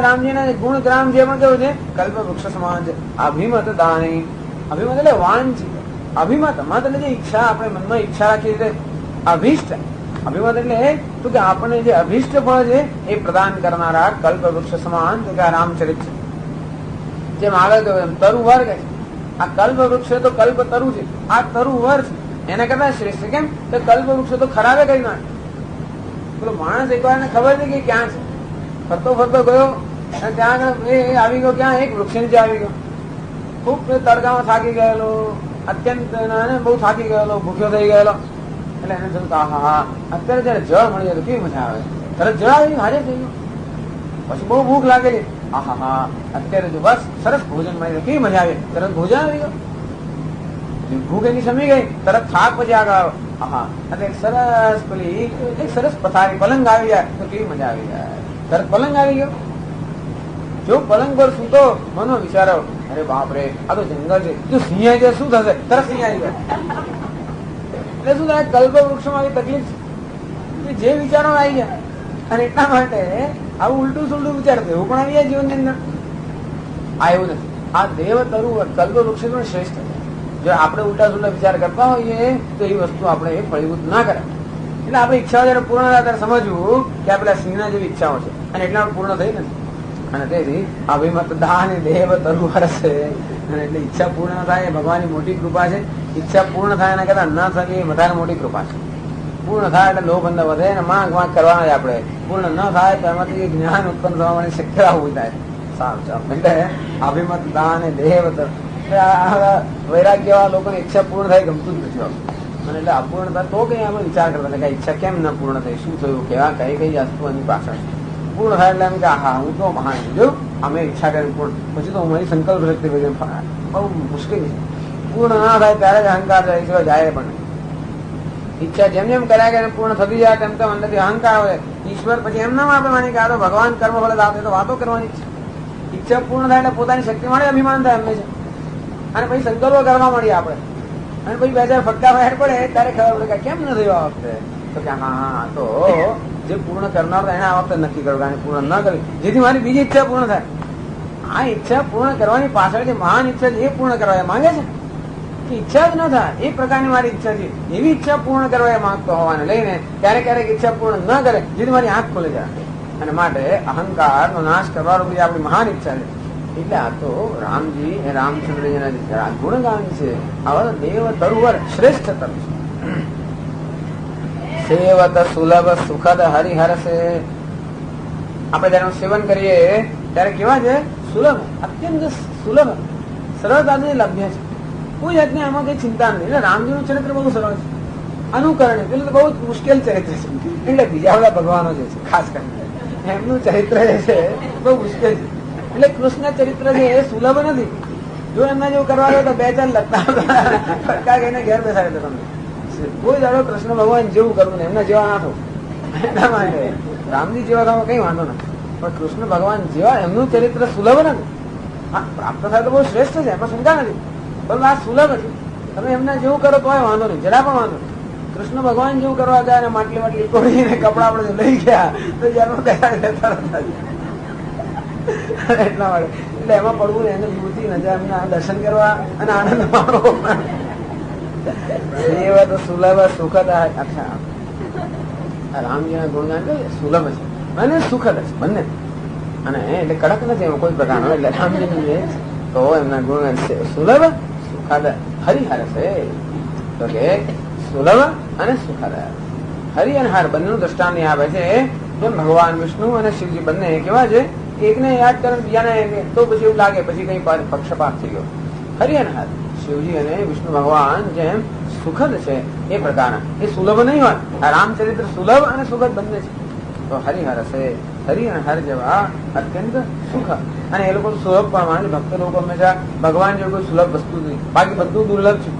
રામજીના ગુણ ગ્રામ જે પણ કેવું છે? કલ્પવૃક્ષ સમાન છે. અભિમત દાની, અભિમત એટલે વાંચિત, અભિમત મત એટલે જે ઈચ્છા, આપણે મનમાં ઈચ્છા રાખીએ એટલે અભિષ્ટ. અભિમત એટલે તો કે આપણે જે અભિષ્ટ ફળ છે એ પ્રદાન કરનારા કલ્પવૃક્ષ સમાન તો કે આ રામચરિત છે. જેમ આગળ કહ્યું તરુ વર કહે છે, આ કલ્પવૃક્ષ તો કલ્પ તરુ છે, આ તરુ વર છે એના કરતા શ્રેષ્ઠ. કેમ? તો કલ્પવૃક્ષ તો ખરાબે કરી નાખે. પેલો માણસ એકવાર એને ખબર નથી કે ક્યાં છે, ફરતો ફરતો ગયો અને ત્યાં આગળ એ આવી ગયો, ક્યાં? એક વૃક્ષ નીચે આવી ગયો. ખૂબ તડકામાં થાકી ગયેલો, અત્યંત બહુ થાકી ગયેલો, ભૂખ્યો થઈ ગયેલો. એટલે એને થયું કે હા અત્યારે જયારે જળ મળી જાય તો કેવી મજા આવે. તરત જળ આવી ગયું, હાજર થઈ ગયું. પછી બહુ ભૂખ લાગેલી, હા અત્યારે જો બસ સરસ ભોજન મળી જાય, કેવી મજા આવે. તરત ભોજન આવી ગયો, ભૂખ એની શમી ગઈ. તરત થાક પછી આગળ આવ્યો, અને એક સરસ પથારી પલંગ આવી જાય તો કેવી મજા આવી જાય. તરત પલંગ આવી ગયો. જો પલંગ પર સૂતો, મનો વિચારો, અરે બાપરે આ તો જંગલ છે, જો સિંહ આવી જાય શું થશે? તરત સિંહ આવી જાય. એટલે શું થાય? કલ્પવૃક્ષમાં આવી તકલીફ છે, જે વિચારો આવી જાય. અને એટલા માટે આવું ઉલટું સુલટું વિચાર એવું પણ આવી જાય જીવનની અંદર. આ એવું નથી. આ દેવ તરુ કલ્પવૃક્ષ પણ શ્રેષ્ઠ છે. જો આપણે ઉલટા સુલટા વિચાર કરતા હોઈએ તો એ વસ્તુ આપણે ફળીભૂત ના કરે. એટલે આપણે ઈચ્છાઓ જયારે પૂર્ણ થાય ત્યારે સમજવું કે આ પેલા સિંહના જેવી ઈચ્છાઓ છે અને એટલા પૂર્ણ થઈ નથી. અને તેથી અભિમત દાન દેવ તરુ હરસે. અને એટલે ઈચ્છા પૂર્ણ થાય એ ભગવાનની મોટી કૃપા છે. ઈચ્છા પૂર્ણ થાય એના કરતા ન થાય એ વધારે મોટી કૃપા છે. પૂર્ણ થાય એટલે લોભ અંદર વધે અને માંગ કરવાના જ આપણે. પૂર્ણ ન થાય તો એમાંથી જ્ઞાન ઉત્પન્ન થવાની શક્યતા ઉભી થાય. સારું ચાલો. એટલે અભિમત દાન દેવ તરુ. વૈરાગ્ય વાળા લોકોની ઈચ્છા પૂર્ણ થાય ગમતું જ નથી. અને એટલે અપૂર્ણ થાય તો કઈ આપણે વિચાર કરતા કે ઈચ્છા કેમ ન પૂર્ણ થઈ, શું થયું, કેવા કઈ વસ્તુ એની પાછળ પૂર્ણ થાય. એટલે એમ કે હા હું તો મહાન છું, અમે ઈચ્છા કરી પૂર્ણ, પછી તો મારી સંકલ્પ શક્તિ બહુ મુશ્કેલ છે. પૂર્ણ ના થાય ત્યારે જ અહંકાર જાય પણ ઈચ્છા જેમ જેમ કર્યા કે પૂર્ણ થતી જાય તેમ તેમ અંદરથી અહંકાર આવે. ઈશ્વર પછી એમ ના આપણે માની કે આ તો ભગવાન કર્મ ફળ આપે તો વાતો કરવાની છે. ઈચ્છા પૂર્ણ થાય એટલે પોતાની શક્તિ મળે, અભિમાન થાય એમને છે. અને પછી સંકલ્પો કરવા મળીએ આપણે. અને પછી બે ચાર ફટકા બહાર પડે ત્યારે ખબર પડે કે કેમ ન થયું આ વખતે. તો કે હા તો જે પૂર્ણ કરનાર એને આ વખતે નક્કી કરવું, પૂર્ણ ન કર્યું જેથી મારી બીજી ઈચ્છા પૂર્ણ થાય. આ ઈચ્છા પૂર્ણ કરવાની પાછળ જે મહાન ઈચ્છા એ પૂર્ણ કરવા માંગે છે કે ઈચ્છા જ ન થાય એ પ્રકારની મારી ઈચ્છા છે, એવી ઈચ્છા પૂર્ણ કરવા એ માંગતો હોવાને લઈને ક્યારેક ક્યારેક ઈચ્છા પૂર્ણ ન કરે જેથી મારી આંખ ખોલે જાય. અને માટે અહંકાર નો નાશ કરવાનો બધી આપણી મહાન ઈચ્છા છે. એટલે આ તો રામજી એ રામચંદ્રજીના ગુણગાન છે. આવા દેવ તરુવર શ્રેષ્ઠ તરુ છે. સેવત સુલભ સુખદ હરિહર છે. આપણે જેનું સેવન કરીએ ત્યારે કેવા છે? સુલભ, અત્યંત સુલભ, સરળતાથી લભ્ય છે. કોઈ જાતની આમાં કઈ ચિંતા નથી. એટલે રામજીનું ચરિત્ર બહુ સરળ છે. અનુકરણ પેલું તો બહુ જ મુશ્કેલ ચરિત્ર છે. એટલે બીજા બધા ભગવાનો જે છે ખાસ કરીને એમનું ચરિત્ર જે છે બહુ મુશ્કેલ છે. એટલે કૃષ્ણ ચરિત્ર છે એ સુલભ નથી. જો એમના જેવું કરવા તો 2-4 લગતા એને ઘેર બેસાડે તો તમને કોઈ દાડો કૃષ્ણ ભગવાન જેવું કરવું ને એમના જેવા ના થવું. એના માટે રામજી જેવા થવા કઈ વાંધો નથી, પણ કૃષ્ણ ભગવાન જેવા એમનું ચરિત્ર સુલભ નથી. હા, પ્રાપ્ત થાય તો બહુ શ્રેષ્ઠ છે, એમાં શંકા નથી, પણ આ સુલભ છે. તમે એમના જેવું કરો તો વાંધો નહીં, જરા પણ વાંધો નહીં. કૃષ્ણ ભગવાન જેવું કરવા ગયા અને માટલી કોળીને કપડા આપણે લઈ ગયા તો જેનું કયા એટલા માટે એટલે એમાં પડવું એને દૂરથી નજર દર્શન કરવા અને આનંદ માણવો. સેવત સુલભ સુખદ. અચ્છા, રામજીના ગુણગાન સુલભ છે અને સુખદ છે બંને. અને એટલે કડક નથી એમાં કોઈ પ્રકારનો. એટલે રામજી તો એમના ગુણગાન છે સુલભ સુખદ હરિહર છે. તો કે સુલભ અને સુખદ, હરિ અને હર બંનેનું દ્રષ્ટાંત આપે છે. જેમ ભગવાન વિષ્ણુ અને શિવજી બંને કેવા છે? એકને યાદ કરે બીજાને તો પછી એવું લાગે પછી કઈ પક્ષપાત થઈ ગયો. હરિ અને હર, શિવજી અને વિષ્ણુ ભગવાન જેમ સુખદ છે એ પ્રકારના, એ સુલભ નહીં હોય. આ રામચરિત્ર સુલભ અને સુખદ બંને છે. તો હરિહર છે, હરિ અને હર જેવા અત્યંત સુખ. અને એ લોકો સુલભ પણ માને. ભક્ત લોકો હંમેશા ભગવાન જેવું કોઈ સુલભ વસ્તુ નહીં, બાકી બધું દુર્લભ છે.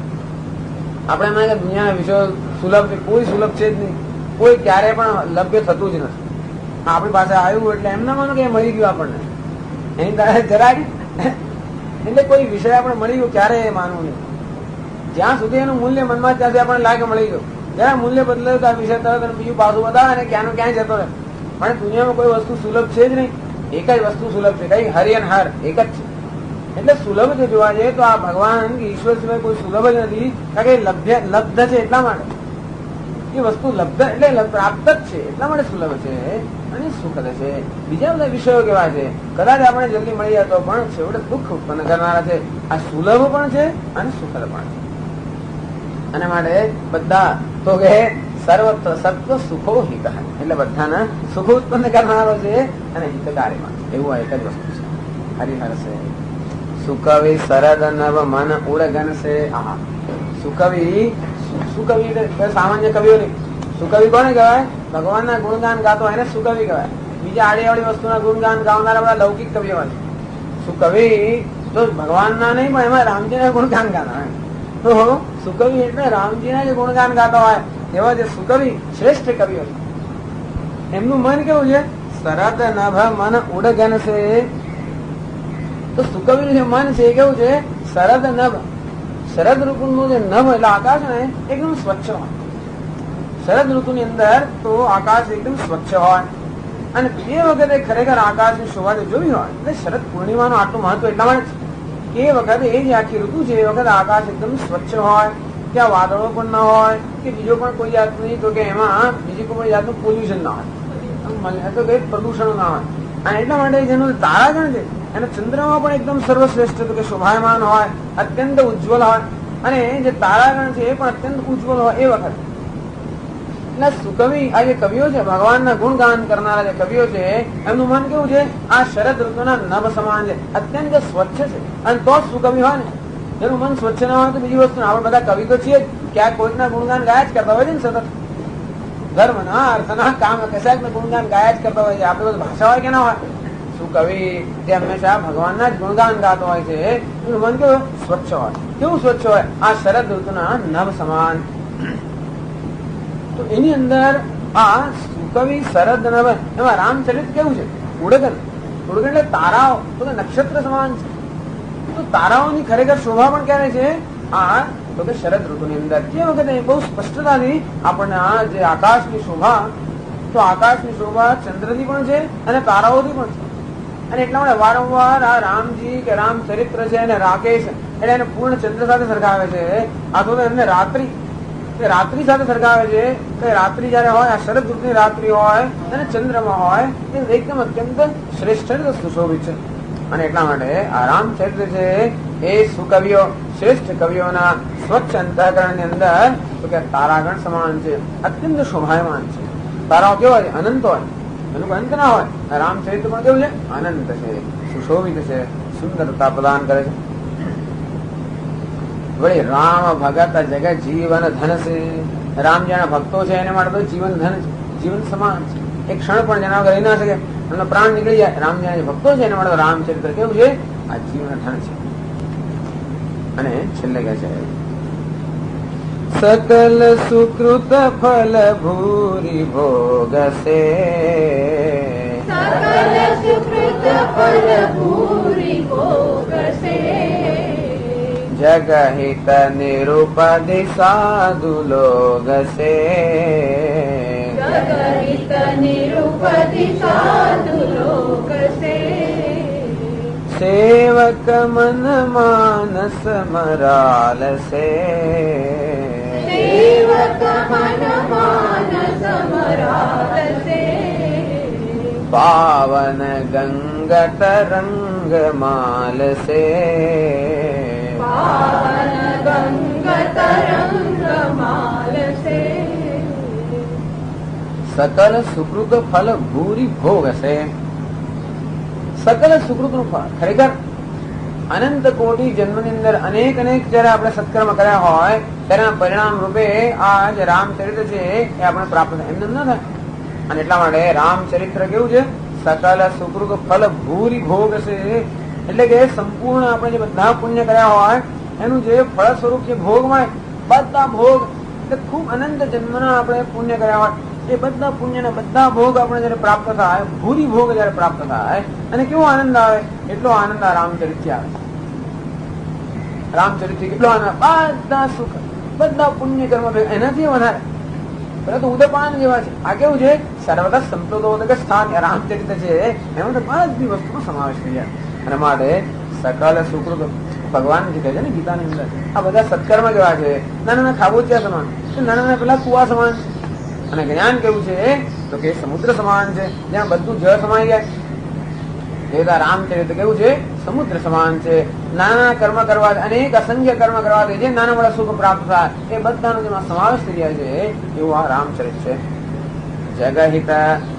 આપણે એમ કે દુનિયાના વિષયો સુલભ છે, કોઈ સુલભ છે જ નહીં. કોઈ ક્યારે પણ લભ્ય થતું જ નથી. આપણી પાસે આવ્યું એટલે એમ ના માનો કે મળી ગયું આપણને, એની તારે જરાક એટલે કોઈ વિષય આપણે મળી ગયો ક્યારે એ માનવું નહીં. જ્યાં સુધી એનું મૂલ્ય મનમાં ત્યાંથી આપણને લાગે મળી ગયું. જયારે મૂલ્ય બદલાયું તો આ વિષય તરત બીજું પાછું બતાવે અને ક્યાંનું ક્યાંય જતો રહે. પણ દુનિયામાં કોઈ વસ્તુ સુલભ છે જ નહીં. એક જ વસ્તુ સુલભ છે, કઈ હરિ અને હર એક જ છે. એટલે સુલભ જો જોવા જઈએ તો આ ભગવાન ઈશ્વર સિવાય કોઈ સુલભ જ નથી. કારણ કે લબ્ધ છે એટલા માટે. એ વસ્તુ લબ્ધ એટલે પ્રાપ્ત જ છે એટલા માટે સુલભ છે અને સુખદ છે. બીજા બધા વિષયો કેવા છે? કદાચ આપણે જલ્દી મળી જાય તો પણ છેવટે દુઃખ ઉત્પન્ન કરનારા છે. આ સુલભ પણ છે અને સુખદ પણ છે. અને માટે બધા તો કે સર્વત્ર સત્વ સુખો હિત, એટલે બધાના સુખ ઉત્પન્ન કરનારો છે અને હિતકારીમાં એવું એક જ વસ્તુ છે. હરિહર છે. સુકવિ સરદ નવ મન ઉડગન છે. આહા, સુકવિ એટલે સામાન્ય કવિઓ નહીં. સુકવિ કોને કહેવાય? ભગવાનના ગુણગાન ગાતો એને સુકવિ કહેવાય. બીજા આડી આવડી વસ્તુના ગુણગાન ગાવનારા બધા લૌકિક કવિઓ હોય. સુકવિ તો ભગવાનના નહીં પણ એમાં રામજીના ગુણગાન ગાતા. તો સુકવિ એટલે રામજીના જે ગુણગાન ગાતા હોય એવા જે સુકવિ શ્રેષ્ઠ કવિઓ છે. એમનું મન કેવું છે? સરદ નભ મન ઉડગન છે. તો સુકવિનું જે મન છે એ કેવું છે? સરદ નભ. શરદ ઋતુનું જે નભ એટલે આકાશ ને એકદમ સ્વચ્છ હોય. શરદ ઋતુની અંદર તો આકાશ એકદમ સ્વચ્છ હોય અને તે વખતે ખરેખર આકાશની શોભા જોવી હોય એટલે શરદ પૂર્ણિમાનું આટલું મહત્વ એટલા માટે એ વખતે એ જે આખી ઋતુ છે એ વખતે આકાશ એકદમ સ્વચ્છ હોય, ત્યાં વાદળો પણ ના હોય કે બીજો પણ કોઈ જાતની, તો કે એમાં બીજી કોઈ જાતનું પોલ્યુશન ના હોય, તો કઈ પ્રદૂષણ ના હોય. અને એટલા માટે જેનું તારાગણ છે અને ચંદ્રમાં પણ એકદમ સર્વશ્રેષ્ઠ તો કે શોભાયમાન હોય, અત્યંત ઉજ્જવલ હોય. અને જે તારાગણ છે એ પણ અત્યંત ઉજ્જવલ હોય એ વખતે. એટલે સુકવિ આ જે કવિઓ છે, ભગવાનના ગુણગાન કરનારા જે કવિઓ છે એમનું મન કેવું છે? આ શરદ ઋતુના નભ સમાન છે, અત્યંત સ્વચ્છ છે. અને તો જ સુકવિ હોય ને. એનું મન સ્વચ્છ ના હોય તો બીજી વસ્તુ આપણે બધા કવિ તો છીએ જ, ક્યાંક કોઈકના ગુણગાન ગાયા જ કરતા હોય છે ને સતત. ધર્મના અર્થના કામ કશાક ગુણગાન ગાયા જ કરતા હોય છે. આપણી બધી ભાષા હોય કે ના હોય. સુકવિ જે હંમેશા ભગવાનના જ ગુણગાન ગાતો હોય છે એનું મન કેવું? સ્વચ્છ હોય. કેવું સ્વચ્છ હોય? આ શરદ ઋતુના નભ સમાન. તો એની અંદર આ સુકવિ શરદ નભ એમાં રામચરિત કેવું છે? ઉડગન. ઉડગન એટલે તારાઓ, તો નક્ષત્ર સમાન છે. તો તારાઓની ખરેખર શોભા પણ ક્યારે છે? આ તો કે શરદ ઋતુની અંદર. જે વખતે બહુ સ્પષ્ટતાથી આપણને આ જે આકાશની શોભા, તો આકાશની શોભા ચંદ્રથી પણ છે અને તારાઓથી પણ છે. અને એટલા માટે વારંવાર આ રામજી કે રામચરિત્ર છે અને રાકેશ એટલે એને પૂર્ણ ચંદ્ર સાથે સરખાવે છે, અથવા તો એમને રાત્રિ સાથે સરખાવે છે કે રાત્રિ જયારે હોય, આ શરદ ઋતુની રાત્રિ હોય અને ચંદ્રમાં હોય એ એકદમ અત્યંત શ્રેષ્ઠ સુશોભિત છે. અને એટલા માટે આ રામચરિત્ર છે એ સુકવિઓ શ્રેષ્ઠ કવિઓના સ્વચ્છ અંતઃકરણ ની અંદર તો કે તારાગણ સમાન છે, અત્યંત શોભાયમાન છે. તારાઓ કેવો હોય? અનંત હોય, એનું કોઈ અંત ના હોય. રામચરિત્ર પણ કેવું છે? અનંત છે, સુશોભિત છે, સુંદરતા પ્રદાન કરે છે. વળી રામ ભગત જગત જીવન ધન છે. રામ જેના ભક્તો છે એને માટે તો જીવન ધન છે, જીવન સમાન છે. એક ક્ષણ પણ જેના વગર રહી ના શકે, એમનો પ્રાણ નીકળી જાય. રામ જેના ભક્તો છે એના માટે રામચરિત્ર કેવું છે? આ જીવન ધન છે. અને છેલ્લે કહે છે સકલ સુકૃત ફલ ભૂરી ભોગ સે, सकल सुकृत फल भूरि भोग से, जगहित निरुपदि साधु लोग से, जगहित निरुपदि साधु लोक से, सेवक मन मानस मराल से, सेवक मन मानस मराल से, पावन गंग तरंग माल से, पावन गंग तरंग माल से, सकल सुकृत फल भूरी भोग से. सकल સુકૃતનું ફળ ખરેખર અનંત કોટી જન્મની અંદર અનેક જયારે આપણે સત્કર્મ કર્યા હોય તેના પરિણામ રૂપે આ જે રામચરિત્ર છે એ આપણે પ્રાપ્ત થાય, એમને ન થાય. અને એટલા માટે રામચરિત્ર કેવું છે? સકલ સુકૃત ફલ ભૂરી ભોગ છે. એટલે કે સંપૂર્ણ આપણે જે બધા પુણ્ય કર્યા હોય એનું જે ફળ સ્વરૂપ જે ભોગ મળે, બધા ભોગ એટલે ખૂબ અનંત જન્મના આપણે પુણ્ય કર્યા હોય એ બધા પુણ્યના બધા ભોગ આપણે જયારે પ્રાપ્ત થાય, ભૂરી ભોગ જયારે પ્રાપ્ત થાય અને કેવો આનંદ આવે, એટલો આનંદ આ રામચરિત્ર આવે. રામચરિત્ર કેટલો આનંદ, બધા સુખ, બધા પુણ્ય કર્મ એનાથી વધારે, પરંતુ ઉદપાન જેવા છે. આ કેવું છે? સર્વદા સંપ્રદોદક સ્થાન. રામચરિત્ર છે એમાં તો બધી વસ્તુનો સમાવેશ થઈ જાય. અને માટે સકલ સુકૃત ભગવાન જે કહે છે ને ગીતાની અંદર, આ બધા સત્કર્મ કેવા છે? નાના ખાબોચિયા સમાન, નાના પેલા કુવા સમાન. અને જ્ઞાન કેવું છે? તો કે સમુદ્ર સમાન છે, જ્યાં બધું જળ સમાઈ જાય. એ રામચરિત્ર કેવું છે? સમુદ્ર સમાન છે. નાના કર્મ કરવા, અનેક અસંખ્ય કર્મ કરવા જે નાના મોટા સુખ પ્રાપ્ત થાય એ બધાનો જેમાં સમાવેશ થઈ જાય છે એવું આ રામચરિત્ર છે. જગહિત,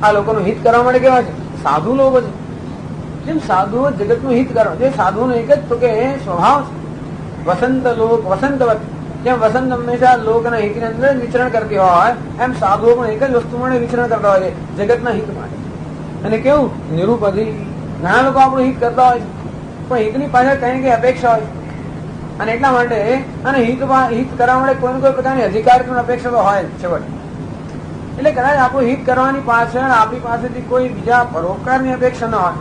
આ લોકોનું હિત કરવા માટે કેવા છે? સાધુ લોકો છે. જેમ સાધુઓ જગતનું હિત કરવા, જે સાધુનો એક જ તો કે સ્વભાવ છે. વસંત લોક વસંતવત, જેમ વસંત હંમેશા લોકના હિતની અંદર વિચરણ કરતી હોય એમ સાધુઓ પણ એક જ વસ્તુ માટે વિચરણ કરતા હોય છે, જગતના હિત માટે. અને કેવું? નિરુપધિ. ઘણા લોકો આપણું હિત કરતા હોય પણ હિતની પાછળ કઈ કઈ અપેક્ષા હોય. અને એટલા માટે અને હિત કરવા માટે કોઈ કોઈ પ્રકારની અધિકારી અપેક્ષા તો હોય છેવટે. એટલે કદાચ આપણું હિત કરવાની પાછળ આપણી પાસેથી કોઈ બીજા પરોપકારની અપેક્ષા ન હોય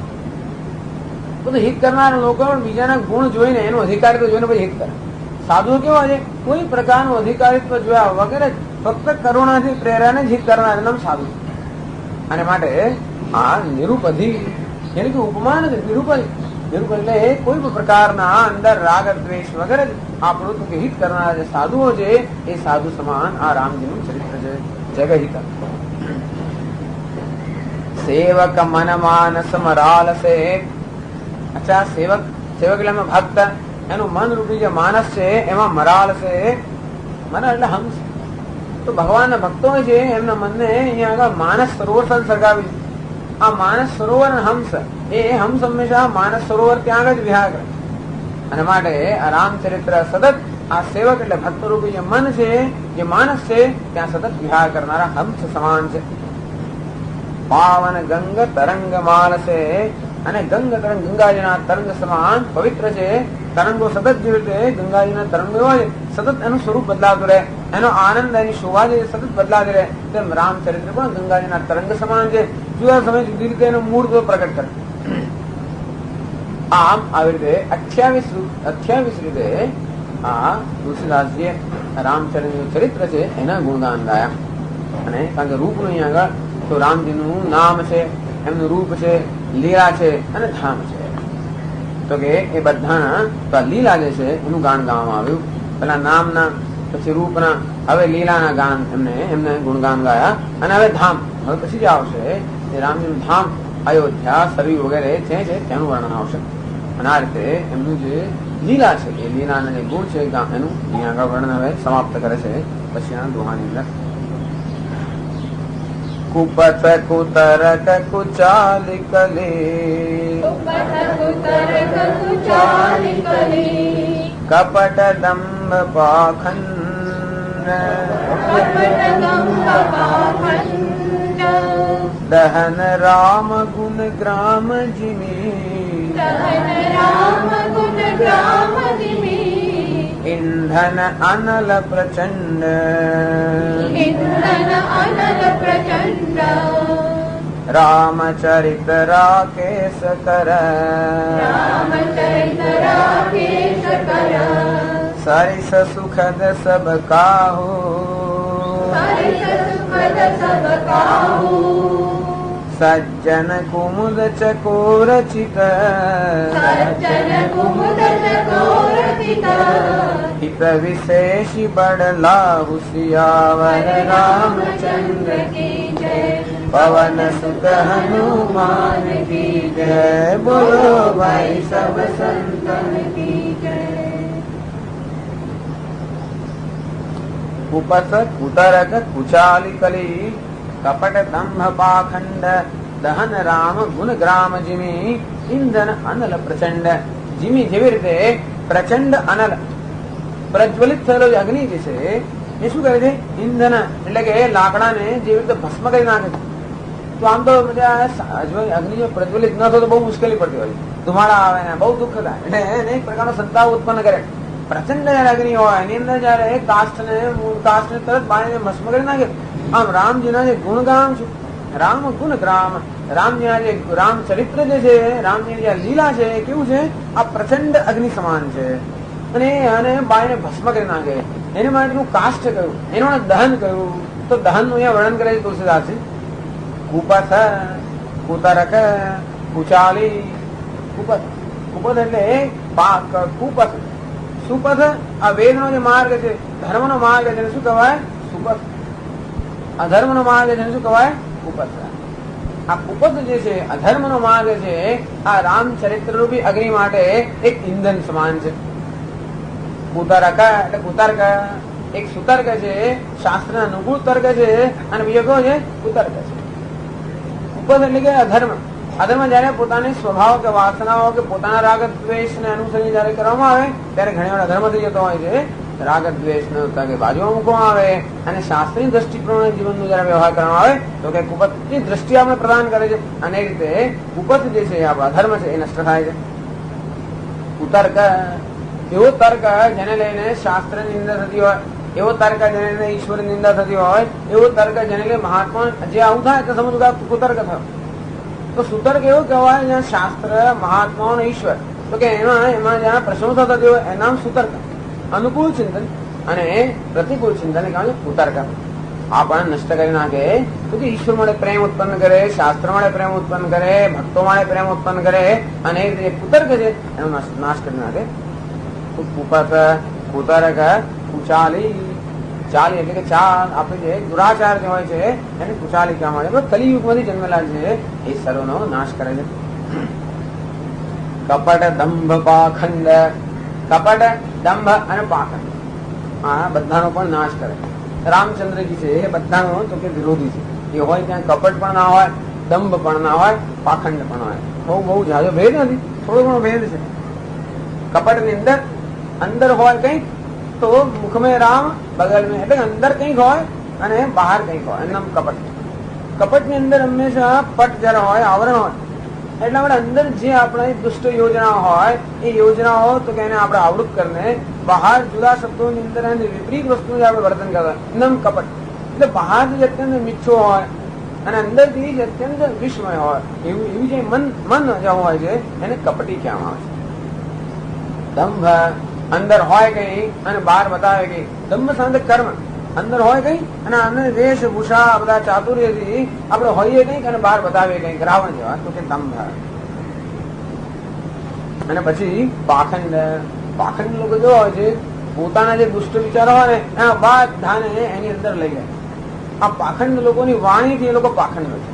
તો હિત કરનાર લોકો બીજાના ગુણ જોઈને એનું અધિકારીત્વ જોઈને પછી હિત કરે. સાધુ કેવા છે? કોઈ પ્રકારનું અધિકારીત્વ જોયા વગેરે ફક્ત કરુણાથી પ્રેરાને જ હિત કરનાર નામ સાધુ. અને માટે આ નિરુપધિ એટલે કે ઉપમાન જ નિરુપધિ. નિરુપધિ એટલે કોઈ પણ પ્રકારના અંદર રાગ દ્વેષ વગેરે આપણું તો હિત કરનાર જે સાધુઓ છે એ સાધુ સમાન આ રામજીનું ચરિત્ર છે. જગહિત. સેવક મન માનસ મરાલ સે. અચ્છા, સેવક એટલે ભક્ત, એનું મન રૂપી જે માનસ છે એમાં મરાલ છે. મન એટલે હંસ. તો ભગવાનના ભક્તો છે એમના મનને અહીંયા આગળ માનસ સરોવર સાથે સરખાવી. આ માનસ સરોવર હંસ, એ હંસ હંમેશા માનસ સરોવર ત્યાં આગળ જ વિહાર કરે. અને માટે આ રામચરિત્ર સતત આ સેવક એટલે ભક્ત રૂપી જે મન છે, જે માનસ છે ત્યાં સતત વિહાર કરનારા હંસ સમાન છે. પાવન ગંગ તરંગ માલ છે. અને તરંગ ગંગાજીના તરંગ સમાન પવિત્ર છે. તરંગો સતત જે રીતે ગંગાજીના તરંગો હોય સતત એનું સ્વરૂપ બદલાતું રહે, એનો આનંદ એની શોભા જે સતત બદલાતી રહે, તેમ રામચરિત્ર પણ ગંગાજીના તરંગ સમાન છે. જુદા સમય જુદી રીતે એનું મૂળ પ્રકટ કરે. આમ આવી રીતે 28 રીતે આ તુલસીદાસજીએ રામચરિત્ર ચરિત્ર છે એના ગુણગાન ગાયા. અને કારણ કે રૂપનું અહીંયા આગળ તો રામજીનું નામ છે, એમનું રૂપ છે, લીલા છે અને ધામ છે. તો કે એ બધાના તો આ લીલા જે છે એનું ગાન ગાવામાં આવ્યું. પેલા નામના, પછી રૂપના, હવે લીલાના ગાન એમને ગુણગાન ગાયા. અને હવે ધામ, હવે પછી જે આવશે એ રામજીનું ધામ અયોધ્યા સરયુ વગેરે છે તેનું વર્ણન આવશે. અને આ રીતે એમનું જે લીલા છે એ લીલાના જે ગુણ છે એનું અહીંયા આગળ વર્ણન હવે સમાપ્ત કરે છે પછીના દોહાની અંદર. કુપથ કુતરક કુચાલિ કલે કપટ દંભ પાખંડ દહન રામ ગુણ ગ્રામ જીમી ઇંધન અનલ પ્રચંડ રામચરિત રાકેશ કર સરિસ સુખદ સબ કાહુ સજ્જન કુમુદ ચકોર ચિત હિત વિશેષી બડલા હુસિયાવર રામચંદ્ર પવન સુત હનુમાન કી જય. બોલો ભાઈ સબ સંતન કી જય. કુપથ કુતરક કુચાલી કલી કપટ દંભ પાખંડ દહન રામ ગુણ ગ્રામ જીમી ઇંધન અનલ પ્રચંડ. જીમી જેવી રીતે પ્રચંડ અનલ પ્રજ્વલિત થયેલો અગ્નિ જે છે એ શું કરે છે? ઇંધન એટલે કે લાકડાને જેવી રીતે ભસ્મ કરી નાખે છે. તો આમ તો અગ્નિ જો પ્રજ્વલિત ન થયો તો બહુ મુશ્કેલી પડતી હોય, ધુમાડા આવે ને બહુ દુઃખ થાય, એટલે એને એક પ્રકારનો સંતાપ ઉત્પન્ન કરે. પ્રચંડ જયારે અગ્નિ હોય એની અંદર જયારે કાષ્ઠને તરત બાળીને ભસ્મ કરી નાખે. આમ રામજીના જે ગુણગામ છે, રામ ગુણ ગ્રામ, રામજીના જે રામ ચરિત્ર જે છે, રામજીની જે લીલા છે એ કેવું છે? આ પ્રચંડ અગ્નિ સમાન છે. અને બાળીને ભસ્મ કરી નાખે. એની માટેનું કાષ્ઠ કહ્યું, એનું દહન કહ્યું. તો દહનનું અહીંયા વર્ણન કરે છે તુલસીદાસ. કુપથ કુતરક કુચાલી. કુપથ, કુપથ એટલે કુપથ. સુપથ આ વેદનો જે માર્ગ છે, ધર્મનો માર્ગ છે એને શું કહેવાય? સુપથ. અધર્મનો માર્ગ છે એને શું કહેવાય? કુપથ. આ કુપથ જે છે, અધર્મનો માર્ગ છે, આ રામચરિત્ર રૂપી અગ્નિ માટે એક ઇંધન સમાન છે. કુતરક એટલે કુતર્ક, એક સુતર્ક છે, શાસ્ત્ર અનુકૂળ તર્ક છે, અને બીજો કયો છે? કુતર્ક છે. કુપથ એટલે કે અધર્મ. અધર્મ જયારે પોતાની સ્વભાવ કે વાસનાઓ કે પોતાના રાગ દ્વેષ ને અનુસરી જયારે કરવામાં આવે ત્યારે ઘણી વાર અધર્મ થઈ જતો હોય છે. રાગ દ્વેષ ને બાજુમાં મૂકવામાં આવે અને શાસ્ત્રીય દ્રષ્ટિ પ્રમાણે જીવનનો જયારે વ્યવહાર કરવામાં આવે તો કે કુપથની દ્રષ્ટિ આપણે પ્રદાન કરે છે. અને એ રીતે કુપથ જે છે આપણો અધર્મ છે એ નષ્ટ થાય છે. કુતર્ક એવો તર્ક જેને લઈને શાસ્ત્ર ની નિંદા થતી હોય, એવો તર્ક જેને લઈને ઈશ્વર ની નિંદા થતી હોય, એવો તર્ક જેને લઈને મહાત્મા જે આવું થાય તો સમજવું કે કુતર્ક થયો. તો સુતર્ક એવું કહેવાય જ્યાં શાસ્ત્ર, મહાત્માઓ અને ઈશ્વર, તો કે એમાં જ્યાં પ્રશંસા થતી હોય એનું નામ સુતર્ક. અનુકૂળ ચિંતન અને પ્રતિકૂળ ચિંતન કહેવાય કુતર્ક. આ પણ નષ્ટ કરી નાખે તો કે ઈશ્વર માટે પ્રેમ ઉત્પન્ન કરે, શાસ્ત્ર માટે પ્રેમ ઉત્પન્ન કરે, ભક્તો માટે પ્રેમ ઉત્પન્ન કરે, અને જે કુતર્ક છે એનો નાશ કરી નાખે. કુપથ કુતર્ક કુચાલી. ચાલી એટલે કે ચાલ, આપણે જે દુરાચાર જે હોય છે એને કુચાલી કહેવામાં આવે. કલિયુગમાંથી જન્મેલા છે એ સર્વનો નાશ કરે છે. કપટ દંભ પાખંડ. કપટ, દંભ અને પાખંડ આ બધાનો પણ નાશ કરે. રામચંદ્રજી છે એ બધાનો તો કે વિરોધી છે. એ હોય ત્યાં કપટ પણ ના હોય, દંભ પણ ના હોય, પાખંડ પણ હોય. બહુ જાજો ભેદ નથી, થોડો ઘણો ભેદ છે. કપટ ની અંદર હોય કઈક તો મુખ में राम बगल में, એટલે અંદર કંઈક હોય અને બહાર કંઈક હોય, એનું નામ કપટ. કપટ ની અંદર હંમેશા પટ જરા હોય, આવરણ હોય. એટલા માટે અંદર જે આપણી દુષ્ટ યોજના હોય એ યોજનાઓ તો કે એને આપણે આવૃત કરીને બહાર જુદા શબ્દોની અંદર વિપરીત વસ્તુ આપણે વર્તન કરતા નામ કપટ. એટલે બહારથી અત્યંત મીઠું હોય અને અંદરથી જ અત્યંત વિષમય હોય એવું જે મન જે હોય છે એને કપટી કહેવામાં આવે છે. દંભ અંદર હોય કઈ અને બહાર બતાવે કઈ. દંભ સાથે કર્મ, અંદર હોય કઈ અને અંદર વેશભૂષા બધા ચાતુર્યથી આપણે હોઈએ કઈક અને બહાર બતાવીએ કઈક રાવણ જેવા, તો કે તમ થાય. અને પછી પાખંડ પાખંડ લોકો જો હોય છે પોતાના જે દુષ્ટ વિચારો હોય ને એના બધાને એની અંદર લઈ જાય. આ પાખંડ લોકોની વાણીથી એ લોકો પાખંડ હોય છે.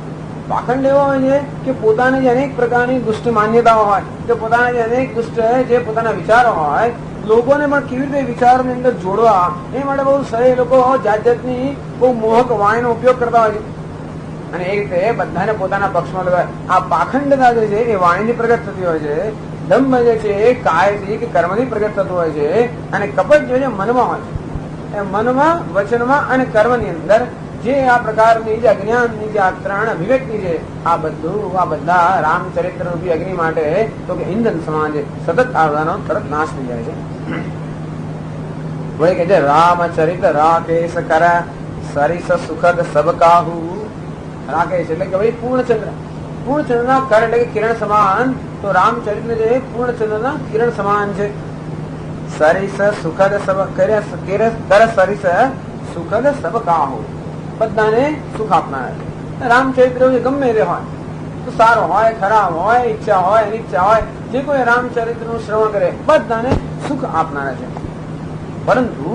પાખંડ એવો હોય છે કે પોતાની જે અનેક પ્રકારની દુષ્ટ માન્યતાઓ હોય કે પોતાના જે અનેક દુષ્ટ જે પોતાના વિચારો હોય લોકોને પણ કેવી રીતે વિચારોની અંદર જોડવા એ માટે બહુ સરળ લોકો જાત જાતની બહુ મોહક વાણીનો ઉપયોગ કરતા હોય છે અને એ રીતે બધાને પોતાના પક્ષમાં લગાવે. આ પાખંડતા જે છે એ વાણીથી પ્રગટ થતી હોય છે. દંભ જે છે એ કાયથી કે કર્મથી પ્રગટ થતું હોય છે અને કપટ જે છે મનમાં હોય છે. એ મનમાં, વચનમાં અને કર્મની અંદર જે આ પ્રકારની જે અજ્ઞાનની જે આ ત્રણ અભિવ્યક્તિ છે આ બધા રામચરિત્ર રૂપી અગ્નિ માટે તો કે ઇંધન સમાન છે. સતત આવવાનો તરત નાશ થઈ જાય છે. વળી કે છે રામચરિત રાકેશ કર સરિસ સુખદ સબ કાહુ. રાકેશ એટલે કે ભાઈ પૂર્ણચંદ્ર, પૂર્ણચંદ્રના કર એટલે કે કિરણ સમાન. તો રામચરિત્ર જે પૂર્ણચંદ્રના કિરણ સમાન છે. સરિસ સુખદ સબ કર સરિસ સુખદ સબ કાહુ, બધાને સુખ આપનાર છે. રામચરિત્ર ગમે તે હોય તો સારો હોય ખરાબ હોય ઈચ્છા હોય અનિચ્છા હોય જે કોઈ રામચરિત્ર નું શ્રવણ કરે બધાને સુખ આપનારા છે. પરંતુ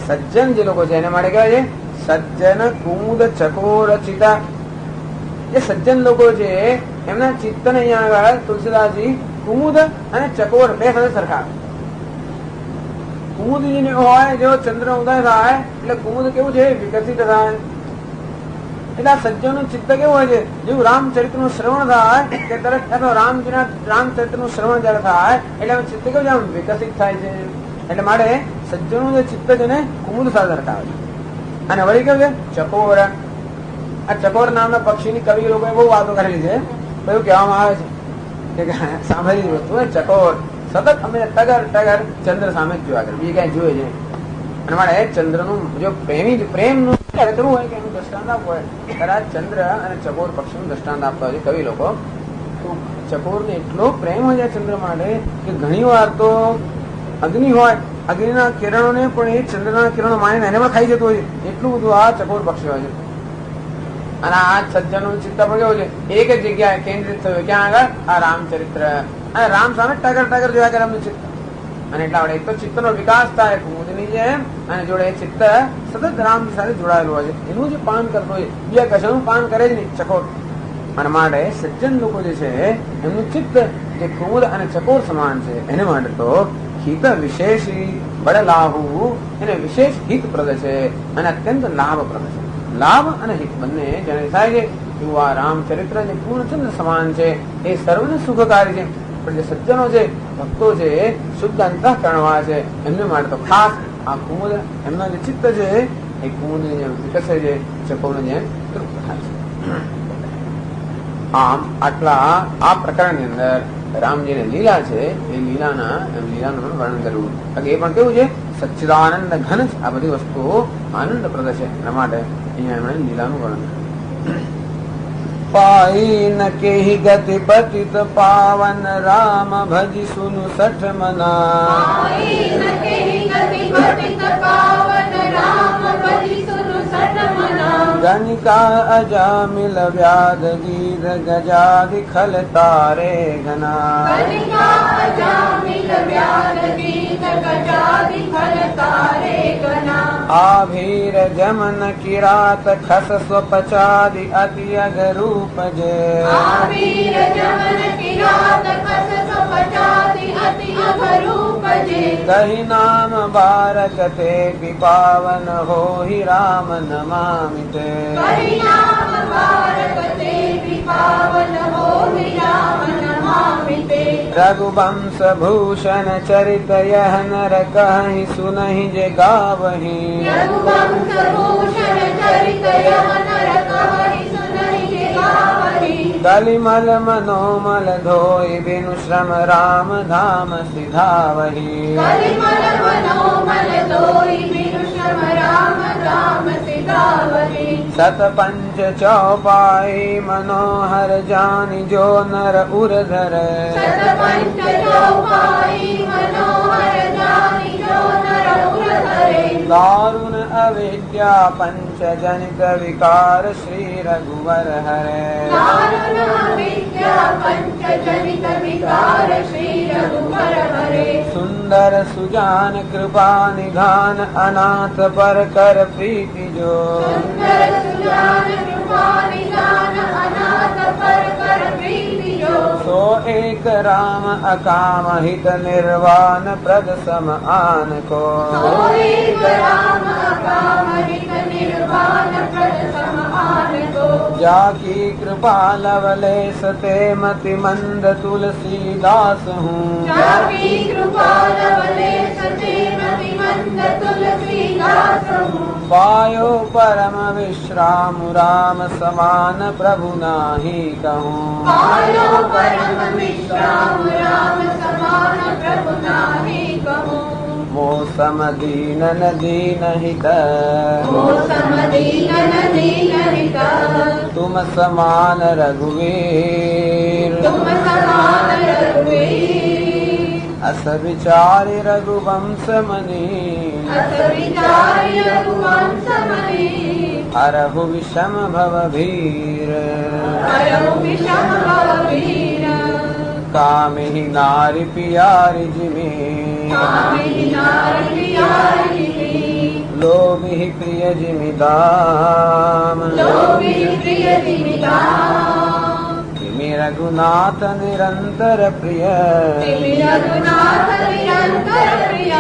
સજ્જન જે લોકો છે એને માટે કહેવાય છે સજ્જન કુમુદ ચકોર ચિતા. જે સજ્જન લોકો છે એમના ચિત્તને અહીંયા આગળ તુલસીદાસજી કુમુદ અને ચકોર બે સાથે સરખા. કુમુદ હોય જેવો ચંદ્ર ઉદય થાય એટલે કુમુદ કેવું છે વિકસિત થાય. એટલે સજ્જનનું ચિત્ત કેવું હોય છે જેવું રામચરિત્ર નું શ્રવણ થાય કે તરત રામચરિત્ર નું શ્રવણ જયારે થાય એટલે ચિત્ત કેવું છે આમ વિકસિત થાય છે. એટલે માટે સજ્જનનું જે ચિત્ત છે ને કુમુદ સાથે રખાવે છે. અને વળી કેવું છે ચકોર. આ ચકોર નામના પક્ષીની કવિ લોકોએ બહુ વાતો કરેલી છે. એવું કહેવામાં આવે છે કે સાંભળેલી વસ્તુ ચકોર સતત અમે ટગર ટગર ચંદ્ર સામે જ જોયા કરે, બીજે ક્યાંય જોયે છે. અને મારે ચંદ્રનું જો પ્રેમનું કરવું હોય કે એનું દ્રષ્ટાંત આપવું હોય ત્યારે ચંદ્ર અને ચકોર પક્ષીનું દ્રષ્ટાંત આપતા હોય છે કવિ લોકો. તો ચકોરને એટલો પ્રેમ હોય છે ચંદ્ર માટે કે ઘણી વાર તો અગ્નિ હોય, અગ્નિના કિરણોને પણ એ ચંદ્રના કિરણો માનીને એને પણ ખાઈ જતું હોય છે. એટલું બધું આ ચકોર પક્ષી હોય છે. અને આ સજ્જનનું ચિત્ત પણ કેવું છે એક જ જગ્યાએ કેન્દ્રિત થયું. ક્યાં આગળ? આ રામચરિત્ર અને રામ સામે ટગર ટગર જોયા કરે એમનું ચિત્ત. અને એટલા વડે એક તો ચિત્તનો વિકાસ થાય કુમુદની જેમ અને જોડે ચિત્ત સતત રામ સાથે જોડાયેલું હોય છે. એનું જે પાન કરતો હોય બીજા કશાનું પાન કરે જ નહીં ચકોર. અને માટે સજ્જન લોકો જે છે એમનું ચિત્ત જે કુમુદ અને ચકોર સમાન છે એને માટે તો હિત વિશેષી બળ લાભુ એને વિશેષ હિતપ્રદ છે અને અત્યંત લાભપ્રદ છે. લાભ અને હિત બંને જેને થાય છે એવું આ રામચરિત્ર જે પૂર્ણચંદ્ર સમાન છે એ સર્વને સુખકારી છે. પણ જે સજ્જનો છે ભક્તો છે શુદ્ધ અંતઃકરણવાળા છે એમને માટે તો ખાસ આ કુમુદ એમના જે ચિત્ત છે એ કુમુદ જેમ વિકસે છે ચકોરને જેમ તૃપ્ત થાય છે. આમ આટલા આ પ્રકરણની અંદર રામજીની લીલા છે એ લીલાનું વર્ણન કરવું. એ પણ કેવું છે સચ્ચિદાનંદ ઘન છે. આ બધી વસ્તુઓ આનંદપ્રદ છે એના માટે અહીંયા એમણે લીલાનું વર્ણન કર્યું. પાઈ ન કેહી ગતિ પતિત પાવન રામ ભજી સુनु સઠ મના. ગનિકા અજામિલ વ્યાધ ગીર ગજાદિ ખલ તારે ઘના. આભીર જમન કિરાત ખસ સ્વપચાદિ અતિ અગરૂપ જે. કહી નામ બારક તે પાવન હો હિ રામ નમામિ તે. रघुवंश भूषण चरित यह नर कहि सुनहि जे गावहि। कलिमल मनोमल धोई बिनु श्रम राम धाम सिधावहि। सत पंच चौपाई मनोहर जानि जो नर उरधर। हरे दारुण अविद्या पंचजनित विकार श्री रघुवर हरे दारुण अविद्या पंचजनित विकार श्री रघुवर हरे सुंदर सुजान कृपा निधान अनाथ पर कर प्रीति जो सुंदर सुजान कृपा निदान अनाथ पर कर प्रीति जो सो एक राम अकाम हित निर्वाण प्रद सम आन को एक राम काम हित निर्वाण प्रद समान को जाकी कृपा लवलेश ते मति मंद तुलसीदास हूँ जाकी कृपा लवले सते मति मंद तुलसीदास हूँ पायो परम विश्राम राम समान प्रभु नाही कहूँ पायो परम विश्राम राम समान प्रभु नाही कहूँ वो समदीन न दीन हित वो समदीन दीन हित तुम समान रघुवीर तुम समान रघुवीर अस विचारि रघुवंश मनी अस विचारि रघुवंश मनी हरहु विषम भव भीर हरहु विषम भववीर कामिहि नारि पियारि जिमि कामिनि नारि पियारि लोभिहि प्रिय जिमि दाम लोभी प्रिय जिमिदाम जिमि रघुनाथ निरंतर प्रिय तिमि रघुनाथ निरंतर प्रिय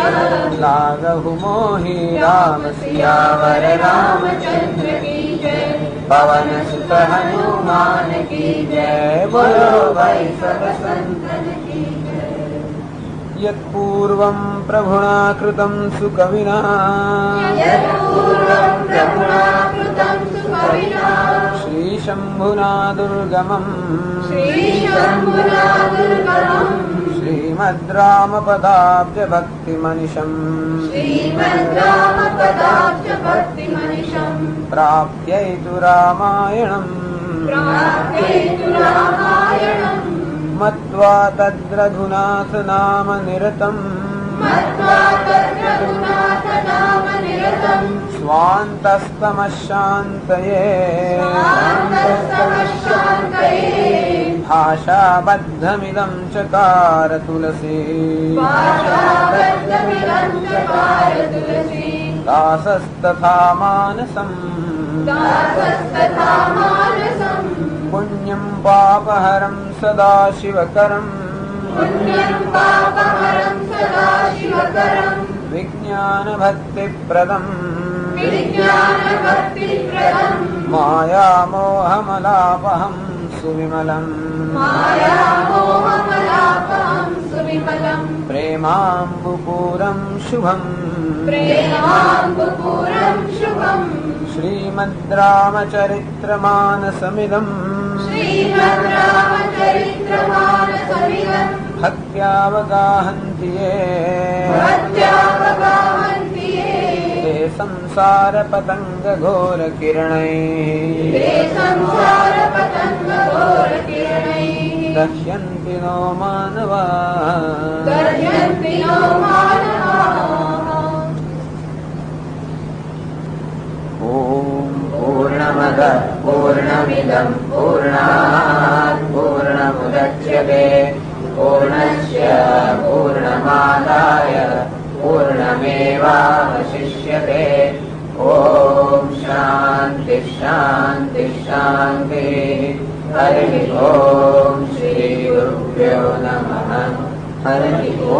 लागहु मोहि राम सियावर रामचंद्र की जय पवन सुत हनुमान की जय बोलो भाई सब संतन की जय यत्पूर्वं प्रभुना कृतं सुकविना यत्पूर्वं प्रभुना कृतं सुकविना श्रीशम्भुना दुर्गमं श्रीशम्भुना दुर्गमम् श्रीमद्रामपदाब्जभक्तिमनिशम् श्रीमद् रामपदाब्ज भक्तिमनिशम् प्राप्यैतु रामायणम् प्राप्येतु रामायणम् मत्वा तद्रघुनाथ नाम निरतम् मत्वा तद्रघुनाथ नाम निरतम् स्वान्तस्तमशान्तये स्वान्तस्तमशान्तये भाषाबद्धमिदं चकार तुलसी भाषाबद्धमिदं चकार तुलसी दासस्तथा मानसम् दासस्तथा मानसम् पुण्यं पापहरं सदा शिवकरम् पुण्यं पापहरं सदा शिवकरम् विज्ञानभक्तिप्रदम् विज्ञानभक्तिप्रदम् मायामोहमलापहं सुविमलम् मायामोहमलापहं सुविमलम् प्रेमाम्बुपूरं शुभम् प्रेमाम्बुपूरं शुभम् श्रीमद् रामचरित्रमानसमिदम् श्रीमद् रामचरित्रमानसमिदम् भक्त्यावगाहन्ति ये भक्त्यावगाहन्ति ये ते संसारपतङ्गघोरकिरणैः ते संसारपतङ्गघोरकिरणैः दह्यन्ति नो मानवाः दह्यन्ति नो मानवाः ॐ पूर्णमदः पूर्णमिदं पूर्णात् पूर्णमुदच्यते पूर्णस्य पूर्णमादाय पूर्णमेवावशिष्यते ॐ शान्ति शान्ति शान्तिः हरिः ॐ श्रीगुरुभ्यो नमः हरिः ॐ